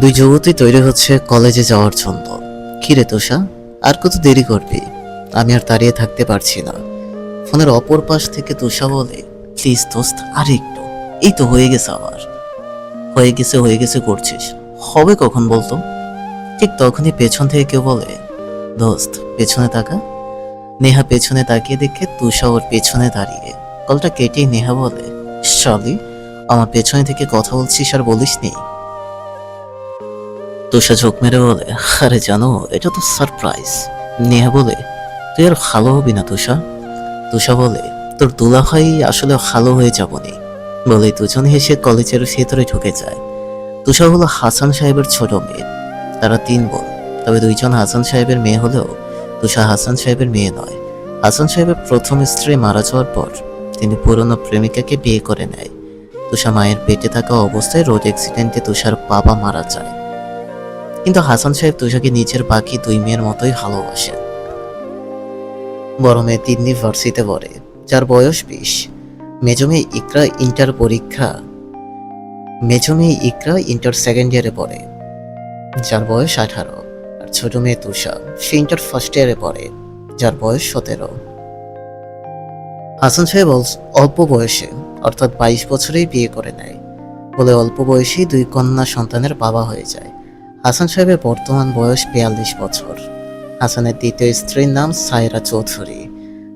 দুই যুবতী তৈরি হচ্ছে কলেজে যাওয়ার জন্য। কিরে তোষা, আর কত দেরি করবি? আমি আর দাঁড়িয়ে থাকতে পারছি না। ফোনের অপর পাশ থেকে তোষা বলে, প্লিজ দোস্ত, আর একটু। এই তো হয়ে গেছে আমার। হয়ে গেছে করছিস, হবে কখন বলতো? ঠিক তখনই পেছন থেকে কেউ বলে, দোস্ত পেছনে তাকা। নেহা পেছনে তাকিয়ে দেখে তুষা ওর পেছনে দাঁড়িয়ে। কলটা কেটেই নেহা বলে, শালি, আমার পেছনে থেকে কথা বলছিস আর বলিসনি? তুষা চোখ মেরে বলে, আরে জানো, এটা তো সারপ্রাইজ। নেহা বলে, তুই আর ভালো হবি না তুষা। তুষা বলে, তোর দুলাভাই আসলে ভালো হয়ে যাবনি। বলে দুজন হেসে কলেজের ভেতরে ঢুকে যায়। তুষা হলো হাসান সাহেবের ছোট মেয়ে। তারা তিন বোন, তবে দুইজন হাসান সাহেবের মেয়ে হলেও তুষা হাসান সাহেবের মেয়ে নয়। হাসান সাহেবের প্রথম স্ত্রী মারা যাওয়ার পর তিনি পুরনো প্রেমিকাকে বিয়ে করে নেয়। তুষা মায়ের পেটে থাকা অবস্থায় রোড অ্যাক্সিডেন্টে তুষার বাবা মারা যায়। কিন্তু হাসান সাহেব তুষাকে নিজের বাকি দুই মেয়ের মতোই ভালোবাসেন। বড় মেয়ে তিন্নি ভার্সিটিতে পড়ে, যার বয়স 20। মেজো মেয়ে ইকরা ইন্টার সেকেন্ড ইয়ারে পড়ে, যার বয়স 18। আর ছোট মেয়ে তুষা, সে ইন্টার ফার্স্ট ইয়ারে পড়ে, যার বয়স 17। হাসান সাহেব অল্প বয়সে, অর্থাৎ 22 বছরেই বিয়ে করে নেয়। বলে অল্প বয়সেই দুই কন্যা সন্তানের বাবা হয়ে যায়। হাসান সাহেবের বর্তমান বয়স 42 বছর। হাসানের দ্বিতীয় স্ত্রীর নাম সায়রা চৌধুরী।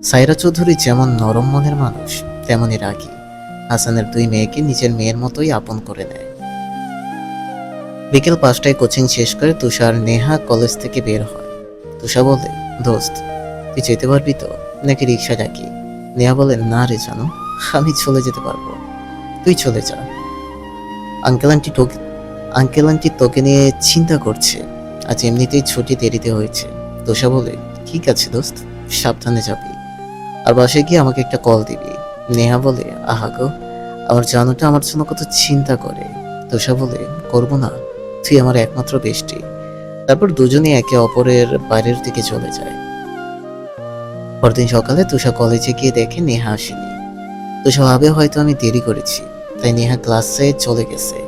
সায়রা চৌধুরী যেমন নরম মনের মানুষ, তেমনই রাগী। হাসানের দুই মেয়েকে নিজের মেয়ের মতোই আপন করে নেয়। বিকেল 5টায় কোচিং শেষ করে তুষার নেহা কলেজ থেকে বের হয়। তুষা বলে, দোস্ত তুই যেতে পারবি তো, নাকি রিক্সা ডাকি? নেহা বলে, না রে জানো, আমি চলে যেতে পারবো, তুই চলে যা। আঙ্কেল আন্টি তোকে নিয়ে চিন্তা করছে, আজ এমনিতেই ছুটি দেরিতে হয়েছে। তুষা বলে, ঠিক আছে দোস্ত, সাবধানে যাবি, আর বাসায় গিয়ে আমাকে একটা কল দিবি। নেহা বলে, আহা গো, আমার জানুটা আমার জন্য কত চিন্তা করে। তুষা বলে, করবো না, তুই আমার একমাত্র বেষ্টি। তারপর দুজনে একে অপরের বাড়ির দিকে চলে যায়। পরদিন সকালে তুষা কলেজে গিয়ে দেখে নেহা আসেনি। তুষা ভাবে হয়তো আমি দেরি করেছি, তাই নেহা ক্লাসে চলে গেছে।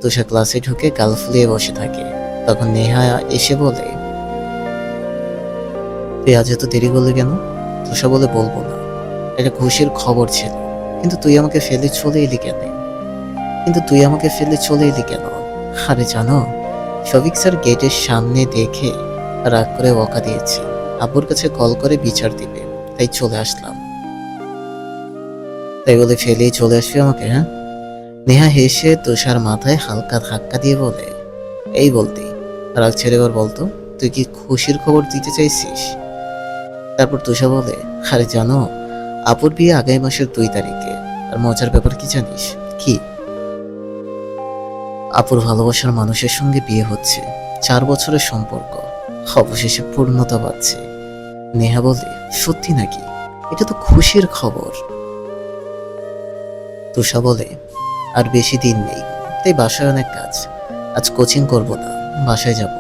তুষা ক্লাসে ঢুকে গাল ফুলিয়ে বসে থাকে। তখন নেহা এসে বলে, তুই আজ এত দেরি করলি কেন? তুষা বলে, বলবো না, এটা খুশির খবর ছিল, কিন্তু তুই আমাকে ফেলে চলে এলি কেন? আরে জানো, শফিক স্যার গেটের সামনে দেখে রাগ করে বকা দিয়েছে, আব্বুর কাছে কল করে বিচার দিবে, তাই চলে আসলাম। তাই বলে ফেলেই চলে আসবি আমাকে, হ্যাঁ? নেহা হেসে তুষার মাথায় হালকা ধাক্কা দিয়ে বলে, এই বলতি, রাগ ছেড়ে এবার বলতো, তুই কি খুশির খবর দিতে চাইছিস? তারপর তুষা বলে, আরে জানো, আপুর বিয়ে আগামী মাসের 2 তারিখে। আর মজার ব্যাপার কি জানিস? কি? আপুর ভালোবাসার মানুষের সঙ্গে বিয়ে হচ্ছে। 4 বছরের সম্পর্ক অবশেষে পূর্ণতা পাচ্ছে। নেহা বলে, সত্যি নাকি? এটা তো খুশির খবর। তুষা বলে, আর বেশি দিন নেই, তাই বাসায় অনেক কাজ, আজ কোচিং করব না, বাসায় যাব।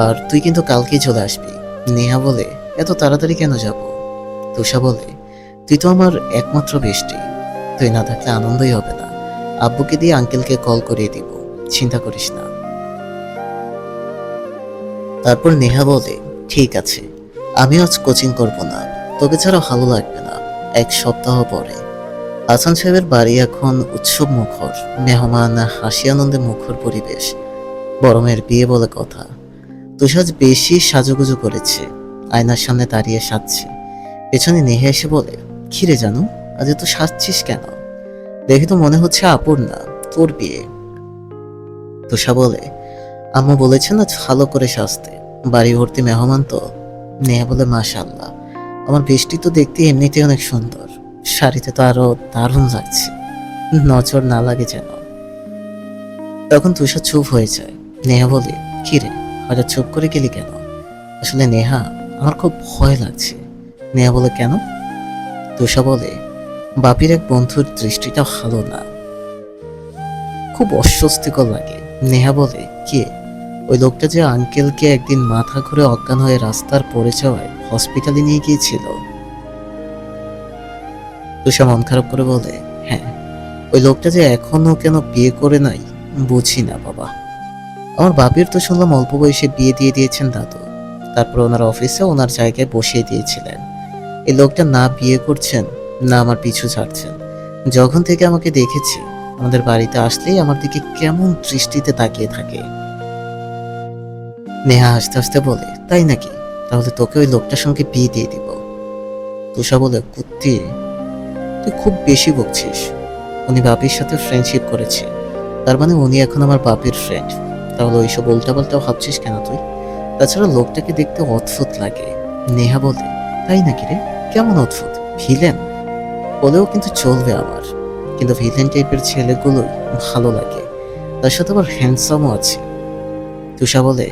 আর তুই কিন্তু কালকেই চলে আসবি। নেহা বলে, এত তাড়াতাড়ি কেন যাব? তুষা বলে, তুই তো আমার একমাত্র বেষ্টি, তুই না থাকলে আনন্দই হবে না। আব্বুকে দিয়ে আঙ্কেলকে কল করিয়ে দিব, চিন্তা করিস না। তারপর নেহা বলে, ঠিক আছে, আমি আজ কোচিং করব না, তোকে ছাড়া ভালো লাগবে না। 1 সপ্তাহ পরে। হাসান সাহেবের বাড়ি এখন উৎসব মুখর, মেহমান, হাসি আনন্দে মুখর পরিবেশ। বড় মেয়ের বিয়ে বলে কথা। তুষার বেশি সাজুগুজু করেছে, আয়নার সামনে দাঁড়িয়ে সাজছে। পেছনে নেহা এসে বলে, খিরে জানো, আজ এত সাজছিস কেন? দেখে তো মনে হচ্ছে আপুর না, তোর বিয়ে। তুষা বলে, আম্মু বলেছে না ভালো করে সাজতে, বাড়ি ভর্তি মেহমান তো। নেহা বলে, মাশাআল্লাহ, আমার বৃষ্টি তো দেখতে এমনিতে অনেক সুন্দর, শাড়িতে তো আরো দারুণ লাগছে, নজর না লাগে যেন। তখন তুষা চুপ হয়ে যায়। নেহা বলে, কিরে, হঠাৎ চুপ করে গেলি কেন? আসলে নেহা, আমার খুব ভয় লাগছে। নেহা বলে, কেন? তুষা বলে, বাপির এক বন্ধুর দৃষ্টিটা ভালো না, খুব অস্বস্তিকর লাগে। নেহা বলে, কে? ওই লোকটা যে আঙ্কেলকে একদিন মাথা ঘুরে অজ্ঞান হয়ে রাস্তার পড়ে যাওয়ায় হসপিটালে নিয়ে গিয়েছিল। তুষা মন খারাপ করে বলে, হ্যাঁ, ওই লোকটা যে এখনো কেন বিয়ে করে নাই বুঝি না বাবা। আমার বাপের তো শুনলাম অল্প বয়সে বিয়ে দিয়ে দিয়েছেন দাদু, তারপর ওনার অফিসে ওনার জায়গায় বসিয়ে দিয়েছিলেন। এই লোকটা না বিয়ে করছেন, না আমার পিছু ছাড়ছেন। যখন থেকে আমাকে দেখেছি, আমাদের বাড়িতে আসলেই আমার দিকে কেমন দৃষ্টিতে তাকিয়ে থাকে। নেহা হাসতে হাসতে বলে, তাই নাকি? তাহলে তোকে ওই লোকটার সঙ্গে বিয়ে দিয়ে দিব। তুষা বলে, কুত্তি, তুই খুব বেশি বকছিস। উনি বাপির সাথে ফ্রেন্ডশিপ করেছে, তার মানে উনি এখন আমার বাপির ফ্রেন্ড। তাহলে ওইসব উল্টাপাল্টা ভাবছিস কেন তুই? তাছাড়া লোকটাকে দেখতে অদ্ভুত লাগে। নেহা বলে, তাই নাকি রে? কেমন অদ্ভুত? ভিলেন বলেও কিন্তু চলবে আমার, কিন্তু ভিলেন টাইপের ছেলেগুলোই ভালো লাগে। তার সাথে আবার হ্যান্ডসামও আছে। তুষা বলে,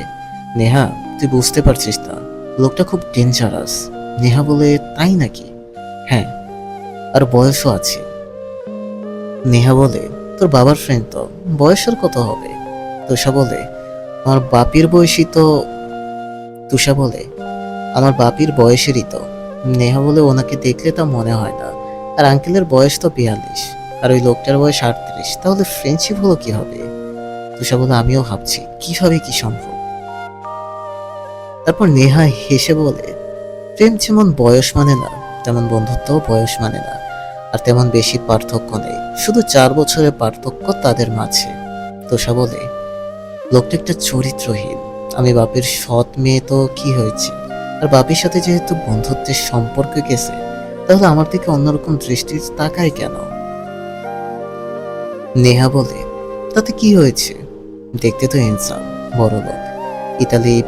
নেহা, তুই বুঝতে পারছিস না, লোকটা খুব ডেঞ্জারাস। নেহা বলে, তাই নাকি? হ্যাঁ, আর বয়সও আছে। নেহা বলে, তোর বাবার ফ্রেন্ড তো, বয়সের কত হবে? তুষা বলে, আমার বাপির বয়সী তো। তুষা বলে, আমার বাপির বয়সেরই তো। নেহা বলে, ওনাকে দেখলে তা মনে হয় না। আর আঙ্কেলের বয়স তো 42, আর ওই লোকটার বয়স 38, তাহলে ফ্রেন্ডশিপ হলো কি হবে? তুষা বলে, আমিও ভাবছি কিভাবে কি সম্ভব। তারপর নেহা হেসে বলে, প্রেম যেমন বয়স মানে না, তেমন বন্ধুত্বও বয়স মানে না। আর তেমন বেশি পার্থক্য নেই, শুধু 4 বছরের পার্থক্য তাদের মাঝে। তোষা বলে, লোকটা একটা চরিত্রহীন। আমি বাপের সৎ মেয়ে তো কি হয়েছে, আর বাপের সাথে যেহেতু বন্ধুত্বের সম্পর্ক গেছে, তাহলে আমার দিকে অন্যরকম দৃষ্টির তাকায় কেন? নেহা বলে, তাতে কি হয়েছে? দেখতে তো ইনসান, বড় লোক। ইতালিতে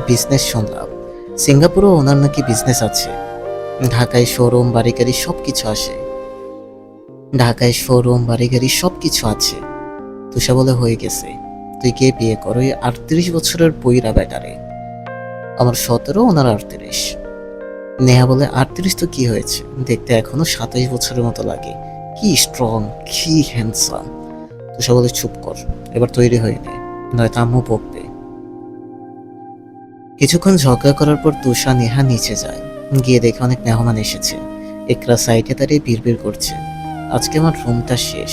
বিজনেস শুনলাম। সিঙ্গাপুরেও ওনার নাকি বিজনেস আছে। ঢাকায় শোরুম বাড়ি গাড়ি সব কিছু আছে। তুষা বলে, হয়ে গেছে, তুই কে বিয়ে কর ওই 38 বছরের বইরা ব্যাটারে। আমার 17, ওনার 38। নেহা বলে, 38 তো কি হয়েছে, দেখতে এখনো 27 বছরের মতো লাগে। কি স্ট্রং, কি হ্যান্ডসাম। তুষা বলে, চুপ কর, এবার তৈরি হয়ে নে, নয়তো আম্মু বকবে। কিছুক্ষণ ঝগড়া করার পর তুষা নেহা নিচে যায়। গিয়ে দেখে অনেক মেহমান এসেছে। একরা সাইডে দাঁড়িয়ে বিড়বিড় করছে, আজকে আমার রুমটা শেষ।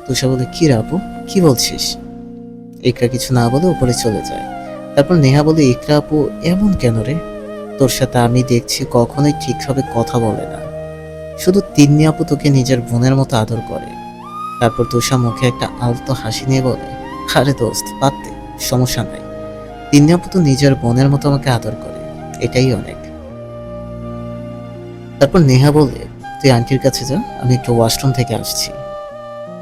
তুষা বলে, কি রাবু, কি বলছিস? একরা কিছু না বলে উপরে চলে যায়। তারপর নেহা বলে, ইকরা আপু এমন কেন রে? তোর সাথে আমি দেখছি কখনোই ঠিকভাবে কথা বলে না, শুধু তিন্নি আপু তোকে নিজের বোনের মতো আদর করে। তারপর তুষা মুখে একটা আলতো হাসি নিয়ে বলে, আরে দোস্ত বাদ দে, সমস্যা নাই। তিন্নি আপু তো নিজের বোনের মতো আমাকে আদর করে, এটাই অনেক। তারপর নেহা বলে, তুই আন্টির কাছে যা, আমি একটু ওয়াশরুম থেকে আসছি।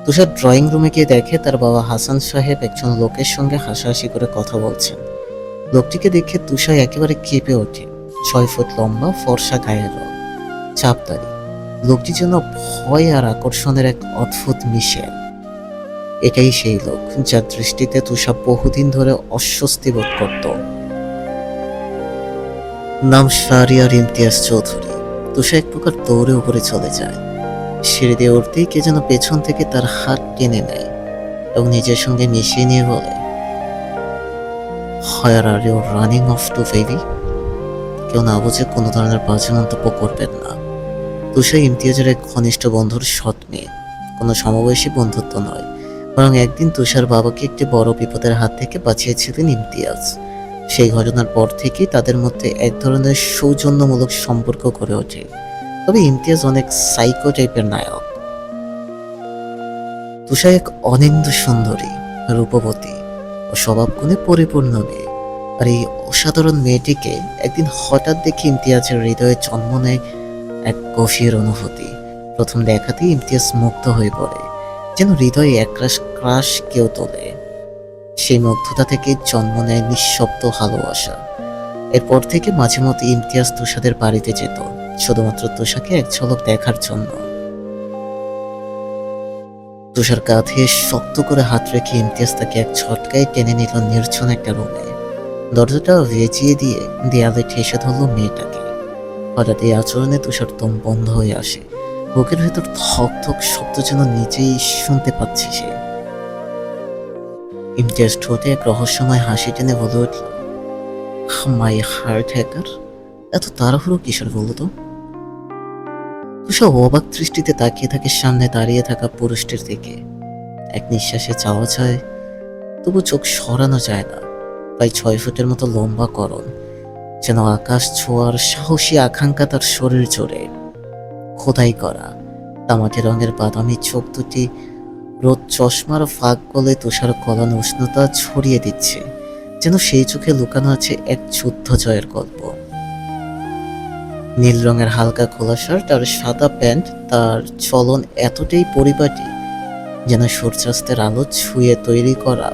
তুষার ড্রয়িং রুমে গিয়ে দেখে তার বাবা হাসান সাহেব একজন লোকের সঙ্গে হাসাহাসি করে কথা বলছেন। লোকটিকে দেখে তুষা একেবারে কেঁপে ওঠে। 6 ফুট লম্বা, ফর্সা গায়ের রং, চাপদারি। লোকটি যেন ভয় আর আকর্ষণের এক অদ্ভুত মিশেল। এটাই সেই লোক যার দৃষ্টিতে তুষা বহুদিন ধরে অস্বস্তি বোধ করত। নাম শাহরিয়ার ইমতিয়াজ চৌধুরী। তুষা এক প্রকার দৌড়ে উপরে চলে যায়। সিঁড়ি দিয়ে উঠতেই কে যেন পেছন থেকে তার হাত টেনে নেয় এবং নিজের সঙ্গে মিশিয়ে নিয়ে বলে, where are you running off to baby? কেউ না বুঝে কোনো ধরনের বাজে মন্তব্য করবেন না। তুষা ইমতিয়াজের এক ঘনিষ্ঠ বন্ধুর সৎ মেয়ে, কোনো সমবয়সী বন্ধুত্ব নয়, বরং একদিন তুষার বাবাকে একটি বড় বিপদের হাত থেকে বাঁচিয়েছিলেন ইমতিয়াজ। সেই ঘটনার পর থেকেই তাদের মধ্যে এক ধরনের সৌজন্যমূলক সম্পর্ক গড়ে ওঠে। তবে ইমতিয়াজ অনেক সাইকো টাইপের নায়ক। তুষা এক অনিন্দ্য সুন্দরী, রূপবতী ও স্বভাবগুণে পরিপূর্ণ মেয়ে। আর এই অসাধারণ মেয়েটিকে একদিন হঠাৎ দেখে ইমতিয়াজের হৃদয়ে জন্ম নেয় এক গভীর অনুভূতি। প্রথম দেখাতেই ইমতিয়াজ মুগ্ধ হয়ে পড়ে, যেন হৃদয়ে একরাশ ক্রাশ কেউ তোলে। সেই মুগ্ধতা থেকে জন্ম নেয় নিঃশব্দ ভালোবাসা। এরপর থেকে মাঝে মধ্যে ইমতিয়াজ তুষাদের বাড়িতে যেত, শুধুমাত্র তুষাকে এক ঝলক দেখার জন্য। তুষার কাঁধে শক্ত করে হাত রেখে ইমতিয়াজ তাকে এক ঝটকায় টেনে নিল নির্জন একটা রুমে। দরজাটা ভেজিয়ে দিয়ে দেয়ালে ঠেসে ধরল মেয়েটাকে। হঠাৎ এই আচরণে তুষার দম বন্ধ হয়ে আসে। বুকের ভেতর ধক ধক শব্দ যেন নিজেই শুনতে পাচ্ছে সে। ইমতিয়াজ ঠোঁটে এক রহস্যময় হাসি টেনে বলে উঠল, মাই হার্ট হ্যাকার, এত তাড়াহুড়ো কিসের বলো তো? তুষা অবাক দৃষ্টিতে তাকিয়ে থাকে সামনে দাঁড়িয়ে থাকা পুরুষটির দিকে। এক নিঃশ্বাসে চাওয়া যায়, তবু চোখ সরানো যায় না। প্রায় 6 ফুটের মতো লম্বা করণ, যেন আকাশ ছোঁয়ার সাহসী আকাঙ্ক্ষা তার শরীর জুড়ে। খোদাই করা তামাটে রঙের বাদামি চোখ দুটি রোদ চশমার ফাঁক গলে তুষার গলানো উষ্ণতা ছড়িয়ে দিচ্ছে, যেন সেই চোখে লুকানো আছে এক যুদ্ধ জয়ের গল্প। নীল রঙের হালকা খোলা শার্ট আর সাদা প্যান্ট, তার চলন এতটাই পরিপাটি যেন সূর্যাস্তের আলো ছুঁয়ে তৈরি করা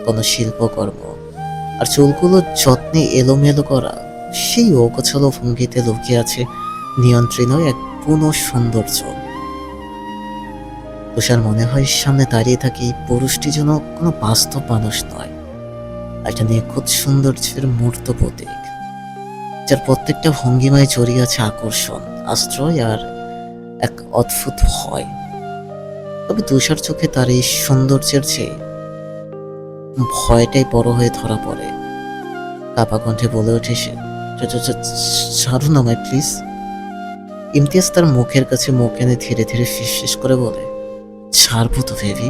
কোনো শিল্পকর্ম। আর চুলগুলো যত্নে এলোমেলো করা, সেই অগোছালো ভঙ্গিতে লুকিয়ে আছে নিয়ন্ত্রণ এক পূর্ণ সৌন্দর্য। তুষার মনে হয় সামনে দাঁড়িয়ে থাকি পুরুষটি যেন কোনো বাস্তব মানুষ নয়, একটা নিখুঁত সৌন্দর্যের মূর্ত প্রতীক, যার প্রত্যেকটা ভঙ্গিমায় জড়িয়ে আছে আকর্ষণ, আশ্রয় আর এক অদ্ভুত ভয়। তবে তুষার চোখে তার এই সৌন্দর্যের চেয়ে ভয়টাই বড় হয়ে ধরা পড়ে। কাপা কণ্ঠে বলে ওঠে সে, ছাড়ুন আমায় প্লিজ। ইমতিয়াজ তার মুখের কাছে মুখ এনে ধীরে ধীরে ফিসফিস করে বলে, ছাড়বো তো বেবি,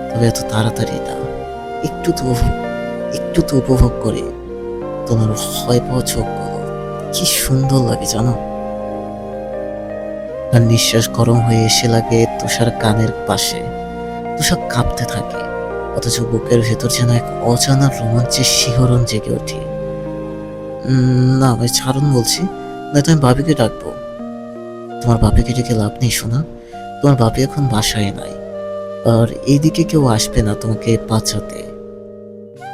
তবে এত তাড়াতাড়ি না, একটু তো উপভোগ করি তোমার ভয় পাওয়া চোখগুলো। কি সুন্দর লাগে জানো। তার নিঃশ্বাস গরম হয়ে এসে লাগে তুষার কানের পাশে। তুষার কাঁপতে থাকে, অথচ বুকের ভেতর যেন এক অজানা রোমাঞ্চের শিহরণ জেগে ওঠে। না ভাই ছাড়ুন বলছি, নয়তো আমি বাবিকে ডাকবো। তোমার বাপিকে ডেকে লাভ নেই শোনা, তোমার বাপি এখন বাসায় নাই, আর এইদিকে কেউ আসবে না তোমাকে বাঁচাতে।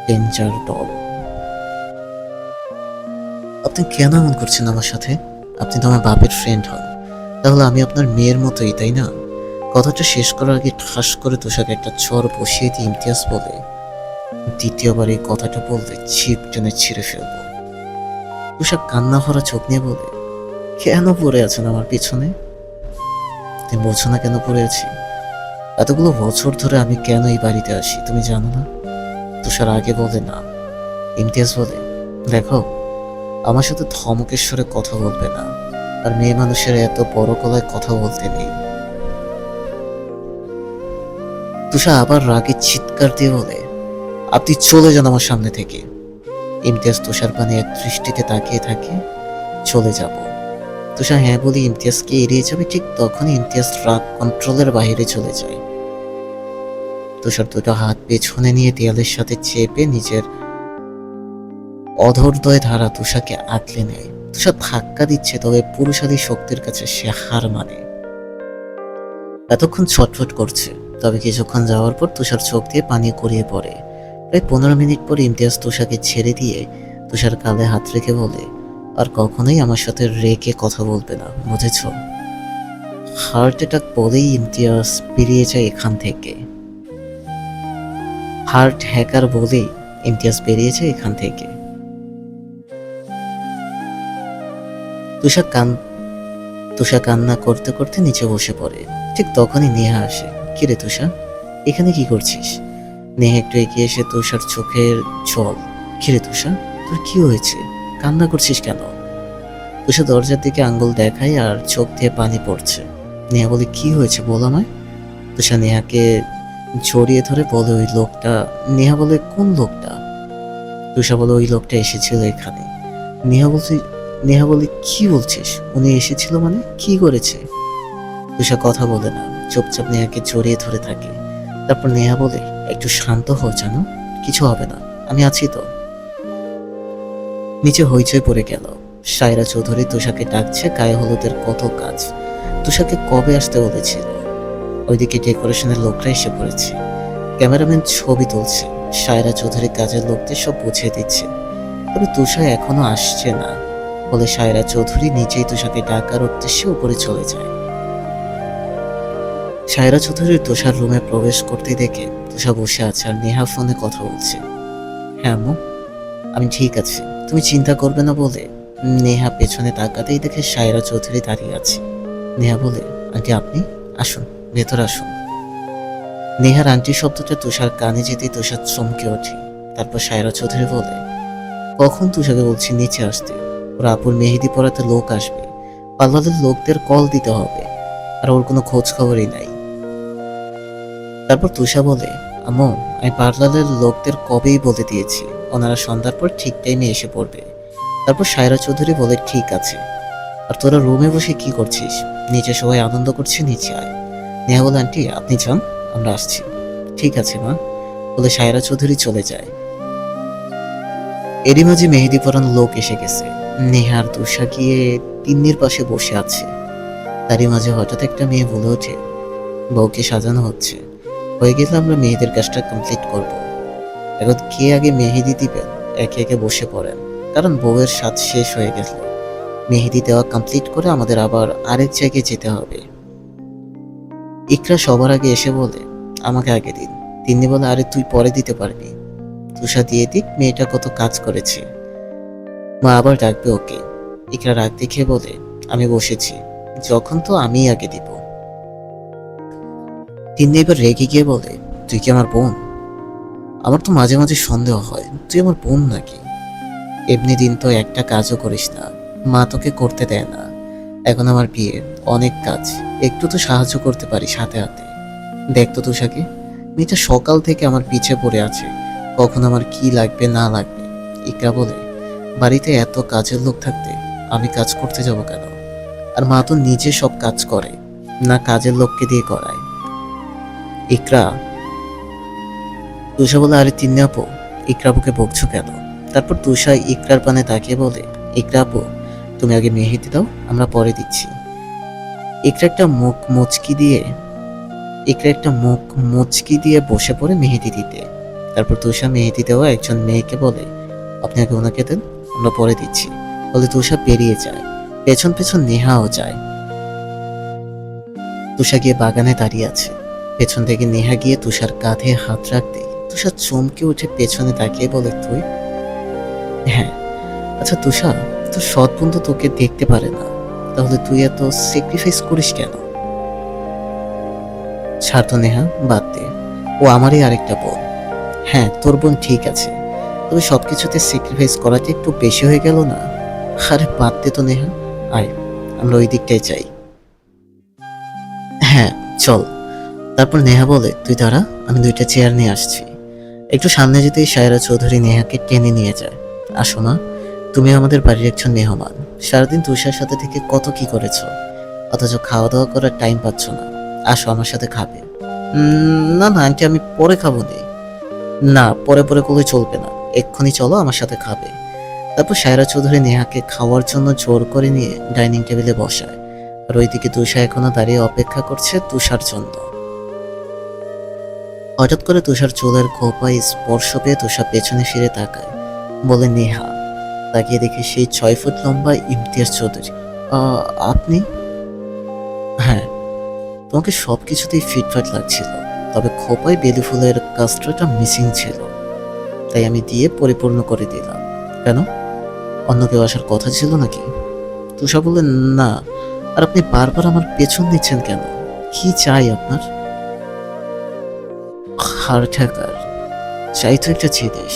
Danger doll. আপনি কেন এমন করছেন আমার সাথে? আপনি তো আমার বাপের ফ্রেন্ড হন, তাহলে আমি আপনার মেয়ের মতোই, তাই না? কথাটা শেষ করার আগে ঠাস করে তোষাকে একটা চর বসিয়ে দিয়ে ইমতিয়াজ বলে, দ্বিতীয়বার এই কথাটা বলতে ছিপ টেনে ছিঁড়ে ফেলবো। তোষা কান্না ভরা চোখ নিয়ে বলে, কেন পড়ে আছেন আমার পিছনে? তুমি বোঝো না কেন পড়ে আছি? এতগুলো বছর ধরে আমি কেন এই বাড়িতে আসি তুমি জানো না? তুষার আগে বলে না। ইমতিয়াজ বলে, দেখো আমার সাথে ধমকেশ্বরে কথা বলবে না, আর মেয়ে মানুষের এত বড় গলায় কথা বলতে নেই। তুষা আবার রাগে চিৎকার দিয়ে বলে, আপনি চলে যান আমার সামনে থেকে। ইমতিয়াজ তুষার পানে এক দৃষ্টিতে তাকিয়ে থাকে। চলে যাব। তুষার হ্যাঁ বলে ইমতিয়াজকে এড়িয়ে যাবে, ঠিক তখনই ইমতিয়াজ রাগ কন্ট্রোলের বাইরে চলে যায়। তুষার দুটো হাত পেছনে নিয়ে দেয়ালের সাথে চেপে নিজের অধরদ্বয় ধারা তুষাকে আঁকলে নেয়। তুষার ধাক্কা দিচ্ছে, তবে পুরুষালী শক্তির কাছে সে হার মানে। এতক্ষণ ছটফট করছে, তবে কিছুক্ষণ যাওয়ার পর তুষার চোখ দিয়ে পানি গড়িয়ে পড়ে। প্রায় 15 মিনিট পর ইমতিয়াজ তুষাকে ছেড়ে দিয়ে তুষার কাঁধে হাত রেখে বলে, আর কখনোই আমার সাথে রেগে কথা বলবে না, বুঝেছ? হার্ট অ্যাটাক বলেই ইমতিয়াজ বেরিয়ে যায় এখান থেকে। হার্ট হ্যাকার বলেই ইমতিয়াজ বেরিয়ে যায় এখান থেকে। তুষা কান্না করতে করতে নিচে বসে পড়ে। ঠিক তখনই নেহা আসে। কিরে তুষা, এখানে কি করছিস? নেহা একটু এগিয়ে এসে তুষার চোখের জল। কিরে তুষা, তোর কি হয়েছে? কান্না করছিস কেন? তুষা দরজার দিকে আঙ্গুল দেখায় আর চোখ দিয়ে পানি পড়ছে। নেহা বলে, কি হয়েছে বল আমায়। তুষা নেহাকে জড়িয়ে ধরে বলে, ওই লোকটা। নেহা বলে, কোন লোকটা? তুষা বলে, ওই লোকটা এসেছিল এখানে। নেহা বলে, কি বলছিস? উনি এসেছিল মানে? কি করেছে? তুষা কথা বলে না, চুপচাপ নেহাকে জড়িয়ে ধরে থাকে। তারপর নেহা বলে, একটু শান্ত হও জানো, কিছু হবে না, আমি আছি তো। নিচে হইচই পড়ে গেল। সায়রা চৌধুরী তুষাকে ডাকছে, গায়ে হলুদের কত কাজ। তুষাকে কবে আসতে বলেছিল? ওইদিকে ডেকোরেশনের লোকরা এসে পড়েছে। ক্যামেরাম্যান ছবি তুলছে, সায়রা চৌধুরী কাজের লোকদের সব বুঝিয়ে দিচ্ছে। তবে তুষা এখনো আসছে না বলে সায়রা চৌধুরী নিজেই তুষাকে ডাকার উদ্দেশ্যে উপরে চলে যায়। সায়রা চৌধুরীর তুষার রুমে প্রবেশ করতে দেখে তুষা বসে আছে আর নেহা ফোনে কথা বলছে। হ্যাঁ আম্মু, আমি ঠিক আছি, তুমি চিন্তা করবে না বলে নেহা পেছনে তাকাতেই দেখে সায়রা চৌধুরী দাঁড়িয়ে আছে। নেহা বলে, আন্টি আপনি আসুন, ভেতর আসুন। নেহার আন্টি শব্দটা তুষার কানে যেতেই তুষার চমকে ওঠে। তারপর সায়রা চৌধুরী বলে, কখন তুষাকে বলছি নিচে আসতে, ওর আপুর মেহেদি পড়াতে লোক আসবে, পার্লারের লোকদের কল দিতে হবে, আর ওর কোনো খোঁজ খবরই নাই। তারপর তুষা বলে, আম্মু, আমি পার্লারের লোকদের কবেই বলে দিয়েছি ওনারা সন্ধ্যার পর ঠিক টাইমে এসে পড়বে। তারপর সায়রা চৌধুরী বলে ঠিক আছে। আর তোরা রুমে বসে কি করছিস? নিচে সবাই আনন্দ করছে, নিচে আয়। নেহা বলে আন্টি আপনি যান, আমরা আসছি। ঠিক আছে মা, বলে সায়রা চৌধুরী চলে যায়। এরই মাঝে মেহেদি পরান লোক এসে গেছে। নেহার তুষা গিয়ে তিন্নির পাশে বসে আছে। তারই মাঝে হঠাৎ একটা মেয়ে বলে ওঠে, বউকে সাজানো হচ্ছে, হয়ে গেলে আমরা মেয়েদের কাজটা কমপ্লিট করব। এখন কে আগে মেহেদি দিবেন একে একে বসে পড়েন, কারণ বউয়ের স্বাদ শেষ হয়ে গেছে। মেহেদি দেওয়া কমপ্লিট করে আমাদের আবার আরেক জায়গায় যেতে হবে। ইকরা সবার আগে এসে বলে, আমাকে আগে দিন। তিন্নি বলে, আরে তুই পরে দিতে পারবি, তুষা দিয়ে দিক, মেয়েটা কত কাজ করেছে। মা আবার ডাকবে ওকে। ইকরা রাগ দেখে বলে, আমি বসেছি, যখন তো আমি আগে দিব। তিন্নি এবার রেগে গিয়ে বলে, তুই কি আমার বোন? আমার তো মাঝে মাঝে সন্দেহ হয় তুই আমার বোন নাকি। এমনি দিন তো একটা কাজও করিস না, মা তোকে করতে দেয় না। এখন আমার বিয়ে, অনেক কাজ, একটু তো সাহায্য করতে পারি সাথে হাতে। দেখ তো তুষাকে, মেয়েটা সকাল থেকে আমার পিছে পড়ে আছে, কখন আমার কি লাগবে না লাগবে। ইকরা বলে, বাড়িতে এত কাজের লোক থাকতে আমি কাজ করতে যাব কেন? আর মা তো নিজে সব কাজ করে, না কাজের লোককে দিয়ে করায়। ইকরা। তুষা বলে, আরে তিন্নি আপু, ইকরা আপুকে বকছো কেন? তারপর তুষা ইকরার পানে তাকিয়ে বলে, ইকরা আপু তুমি আগে মেহেদি দাও, আমরা পরে দিচ্ছি। ইকরা একটা মুখ মুচকি দিয়ে বসে পড়ে মেহেদি দিতে। তারপর তুষা মেহেদি দেওয়া একজন মেয়েকে বলে, আপনি আগে ওনাকে দেন, আমরা পরে দিচ্ছি। বলে তুষা বেরিয়ে যায়, পেছন পেছন নেহাও যায়। তুষা গিয়ে বাগানে দাঁড়িয়ে আছে। পেছন থেকে নেহা গিয়ে তুষার কাঁধে হাত রাখতে তুষা চমকে উঠে পেছনে তাকিয়ে বলে, তুই? হ্যাঁ। আচ্ছা তুষা, তোর সৎ বন্ধু তোকে দেখতে পারে না, তাহলে তুই এত স্যাক্রিফাইস করিস কেন? ছাড় তো নেহা, বাদ দে, ও আমারই আরেকটা বোন। হ্যাঁ তোর বোন ঠিক আছে, তবে সবকিছুতে স্যাক্রিফাইস করাটা একটু বেশি হয়ে গেল না? আরে বাদ দে তো নেহা, আয় আমরা ওই দিকটাই যাই। হ্যাঁ চল। তারপর নেহা বলে, তুই দাঁড়া, আমি দুইটা চেয়ার নিয়ে আসছি। একটু সামনে যেতেই সায়রা চৌধুরী নেহাকে টেনে নিয়ে যায়। আসো না, তুমি আমাদের বাড়ির একজন মেহমান, সারাদিন তুষার সাথে থেকে কত কি করেছো, অথচ খাওয়া দাওয়া করার টাইম পাচ্ছ না। আসো আমার সাথে খাবে। না না আন্টি, আমি পরে খাবো নি। না পরে পরে করলে চলবে না, এক্ষুনি চলো আমার সাথে খাবে। তারপর সায়রা চৌধুরী নেহাকে খাওয়ার জন্য জোর করে নিয়ে ডাইনিং টেবিলে বসায়। আর ওইদিকে তুষা এখনো দাঁড়িয়ে অপেক্ষা করছে তুষার জন্য। হঠাৎ করে তুষার চুলের খোপায় স্পর্শ পেয়ে তুষা পেছনে ফিরে তাকায়, বলে, নেহা। তাকিয়ে দেখে সেই 6 ফুট লম্বা ইমতিয়াজ চৌধুরী। আপনি? হ্যাঁ, তোমাকে সবকিছুতেই ফিটফাট লাগছিল, তবে খোপায় বেলি ফুলের কাস্টটা মিসিং ছিল, তাই আমি দিয়ে পরিপূর্ণ করে দিলাম। কেন, অন্য কেউ আসার কথা ছিল নাকি? তুষা বলে, না। আর আপনি বারবার আমার পেছন দিচ্ছেন কেন? কি চাই আপনার? হার ঠেকার চাই তো একটা জিনিস,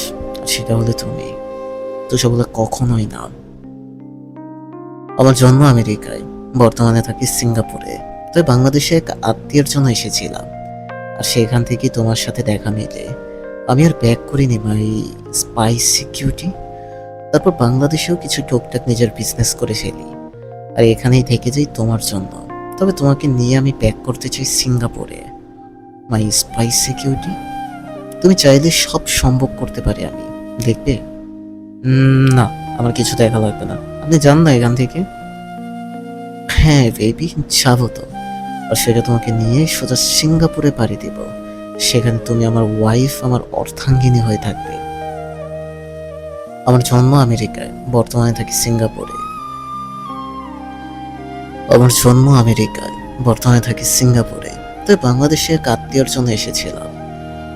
সেটা হলে তুমি। তুষা বলে, কখনোই না। আমার জন্ম আমেরিকায়, বর্তমানে থাকি সিঙ্গাপুরে, তাই বাংলাদেশে এক আত্মীয়ের জন্য এসেছিলাম। আর সেখান থেকে তোমার সাথে দেখা মিলে আমি আর ব্যাক করিনি মাই স্পাইসি কিউটি। তারপর বাংলাদেশেও কিছু টুকটাক নিজের বিজনেস করে ফেলি, আর এখানেই থেকে যাই তোমার জন্য। তবে তোমাকে নিয়ে আমি ব্যাক করতে চাই সিঙ্গাপুরে মাই স্পাইসি কিউটি। তুমি চাইলে সব সম্ভব করতে পারি আমি, দেখবে? না, আমার কিছু দেখা লাগবে না, আপনি যান না এখান থেকে। হ্যাঁ বেবি, যাবো তো। আর সেটা তোমাকে নিয়ে সোজা সিঙ্গাপুরে পাড়ি দিব, সেখানে তুমি আমার ওয়াইফ, আমার অর্ধাঙ্গিনী হয়ে থাকবে। আমার জন্ম আমেরিকায়, বর্তমানে থাকি সিঙ্গাপুরে। তো বাংলাদেশে এক আত্মীয়র জন্য এসেছিলাম,